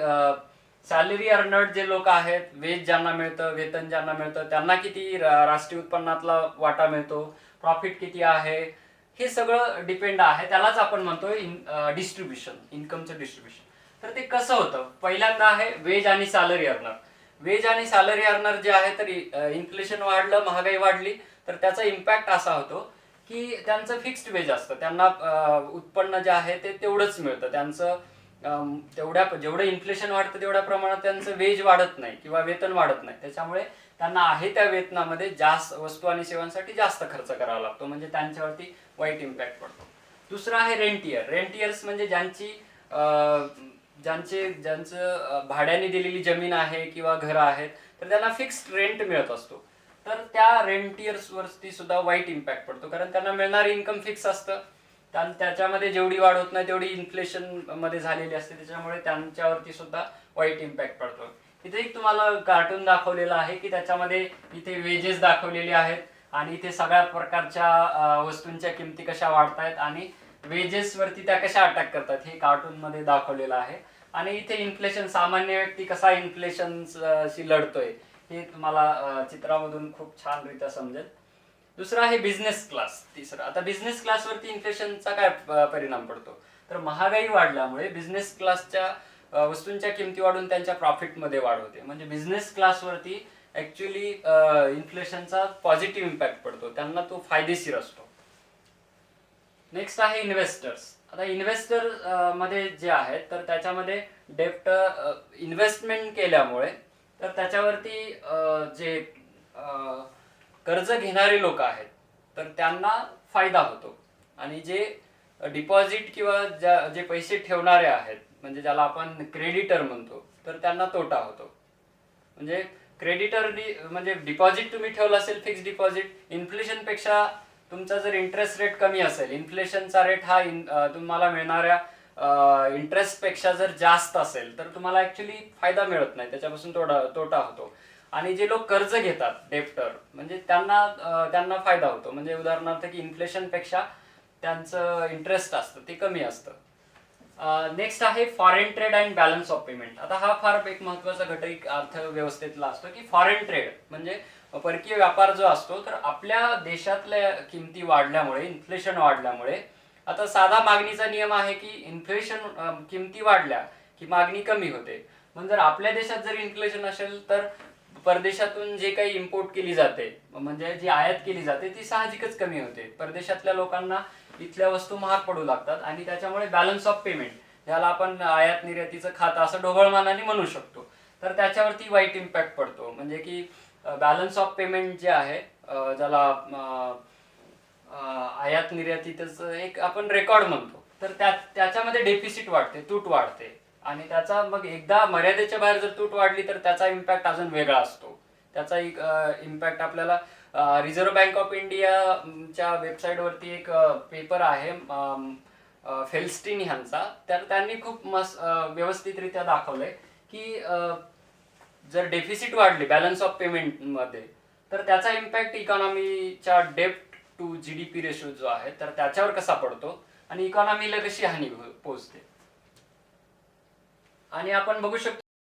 Speaker 1: सॅलरी अर्नर्ड जे लोक आहेत, वेज ज्यांना मिळतं, वेतन ज्यांना मिळतं, त्यांना किती राष्ट्रीय उत्पन्नातला वाटा मिळतो, प्रॉफिट किती आहे, हे सगळं डिपेंड आहे. त्यालाच आपण म्हणतोय डिस्ट्रीब्युशन, इन्कमचं डिस्ट्रीब्युशन. तर ते कसं होतं, पहिल्यांदा आहे वेज आणि सॅलरी अर्नर. वेज आणि सॅलरी अर्नर जे आहे तर इन्फ्लेशन वाढलं, महागाई वाढली तर त्याचा इम्पॅक्ट असा होतो की त्यांचं फिक्स्ड वेज असतं, त्यांना उत्पन्न जे आहे ते तेवढंच मिळतं. त्यांचं जेवढं इन्फ्लेशन वाढतं तेवढ्या प्रमाणात त्यांचं वेज वाढत नाही किंवा वेतन वाढत नाही. त्याच्यामुळे त्यांना आहे त्या वेतनामध्ये जास्त वस्तू आणि सेवांसाठी जास्त खर्च करावा लागतो, म्हणजे त्यांच्यावरती वाईट इम्पॅक्ट पडतो. दुसरं आहे रेंटियर. रेंटियर्स म्हणजे ज्यांचं भाड्याने दिलेली जमीन आहे किंवा घरं आहेत तर त्यांना फिक्स्ड रेंट मिळत असतो. तर त्या रेंटियर्स वरती सुद्धा वाईट इम्पॅक्ट पडतो, कारण त्यांना मिळणारी इन्कम फिक्स असतं, त्याच्यामध्ये जेवढी वाढ होत नाही तेवढी इन्फ्लेशन मध्ये झालेली असते, त्याच्यामुळे त्यांच्यावरती सुद्धा वाईट इम्पॅक्ट पडतो. इथे एक तुम्हाला कार्टून दाखवलेलं आहे की त्याच्यामध्ये इथे वेजेस दाखवलेले आहेत आणि इथे सगळ्या प्रकारच्या वस्तूंच्या किमती कशा वाढतायत आणि वेजेस वरती त्या कशा अटॅक करतात हे कार्टून मध्ये दाखवलेलं आहे. आणि इथे इन्फ्लेशन, सामान्य व्यक्ती कसा इन्फ्लेशनशी लढतोय हे तुम्हाला चित्रामधून खूप छान रित्या समजेल. दुसरा आहे बिझनेस क्लास. तिसरं, आता बिझनेस क्लासवरती इन्फ्लेशनचा काय परिणाम पडतो, तर महागाई वाढल्यामुळे बिझनेस क्लासच्या वस्तूंच्या किमती वाढून त्यांच्या प्रॉफिटमध्ये वाढ होते. म्हणजे बिझनेस क्लासवरती ऍक्च्युली इन्फ्लेशनचा पॉझिटिव्ह इम्पॅक्ट पडतो, त्यांना तो फायदेशीर असतो. नेक्स्ट आहे इन्व्हेस्टर्स. आता इन्व्हेस्टर मध्ये जे आहेत तर त्याच्यामध्ये डेप्ट इन्व्हेस्टमेंट केल्यामुळे तर त्याच्यावरती जे कर्ज घेणारे लोक आहेत तर त्यांना फायदा होतो, आणि जे डिपॉझिट किंवा जे पैसे ठेवणारे आहेत म्हणजे ज्याला आपण क्रेडिटर म्हणतो तर त्यांना तोटा होतो. म्हणजे क्रेडिटरनी म्हणजे डिपॉझिट तुम्ही ठेवलं असेल फिक्स डिपॉझिट, इन्फ्लेशनपेक्षा तुमचा जर इंटरेस्ट रेट कमी असेल, इन्फ्लेशनचा रेट हा तुम्हाला मिळणाऱ्या इंटरेस्ट पेक्षा जर जास्त असेल तर तुम्हाला ऍक्च्युली फायदा मिळत नाही, त्याच्यापासून तोटा होतो. आणि जे लोक कर्ज घेतात डेप्टर म्हणजे त्यांना फायदा होतो. म्हणजे उदाहरणार्थ की इन्फ्लेशन पेक्षा त्यांचं इंटरेस्ट असतं ते कमी असतं. नेक्स्ट आहे foreign trade and balance of payment. आता हा फार एक महत्वाचा घटक अर्थव्यवस्थेतला असतो की फॉरेन ट्रेड म्हणजे परकीय व्यापार जो असतो, तर आपल्या देशातल्या किमती वाढल्यामुळे, इन्फ्लेशन वाढल्यामुळे, आता साधा मागणीचा नियम आहे की इन्फ्लेशन किमती वाढल्या की मागणी कमी होते. पण जर आपल्या देशात जर इन्फ्लेशन असेल तर परदेशातून जे काही इम्पोर्ट केली जाते म्हणजे जी आयात केली जाते ती साहजिकच कमी होते. परदेशातल्या लोकांना इथल्या वस्तू महाग पडू लागतात आणि त्याच्यामुळे बॅलन्स ऑफ पेमेंट, ज्याला आपण आयात निर्यातीचं खातं असं ढोबळमानाने म्हणू शकतो, तर त्याच्यावरती वाईट इम्पॅक्ट पडतो. म्हणजे की बॅलन्स ऑफ पेमेंट जे आहे ज्याला आयात निर्यातीच एक आपण रेकॉर्ड म्हणतो, तर त्याच्यामध्ये डेफिसिट वाढते, तूट वाढते. आणि त्याचा मग एकदा मर्यादेच्या बाहेर जर तूट वाढली तर त्याचा इम्पॅक्ट अजून वेगळा असतो. त्याचा एक इम्पॅक्ट आपल्याला रिझर्व्ह बँक ऑफ इंडियाच्या वेबसाईटवरती एक पेपर आहे फेल्स्टीन ह्यांचा, तर त्यांनी खूप मस्त व्यवस्थितरित्या दाखवलंय की जर डेफिसिट वाढली बॅलन्स ऑफ पेमेंट मध्ये तर त्याचा इम्पॅक्ट इकॉनॉमीच्या डेप्ट टू जीडीपी रेशो जो आहे तर त्याच्यावर कसा पडतो आणि इकॉनॉमीला कशी हानी पोहोचते. आणि आपण बघू शकतो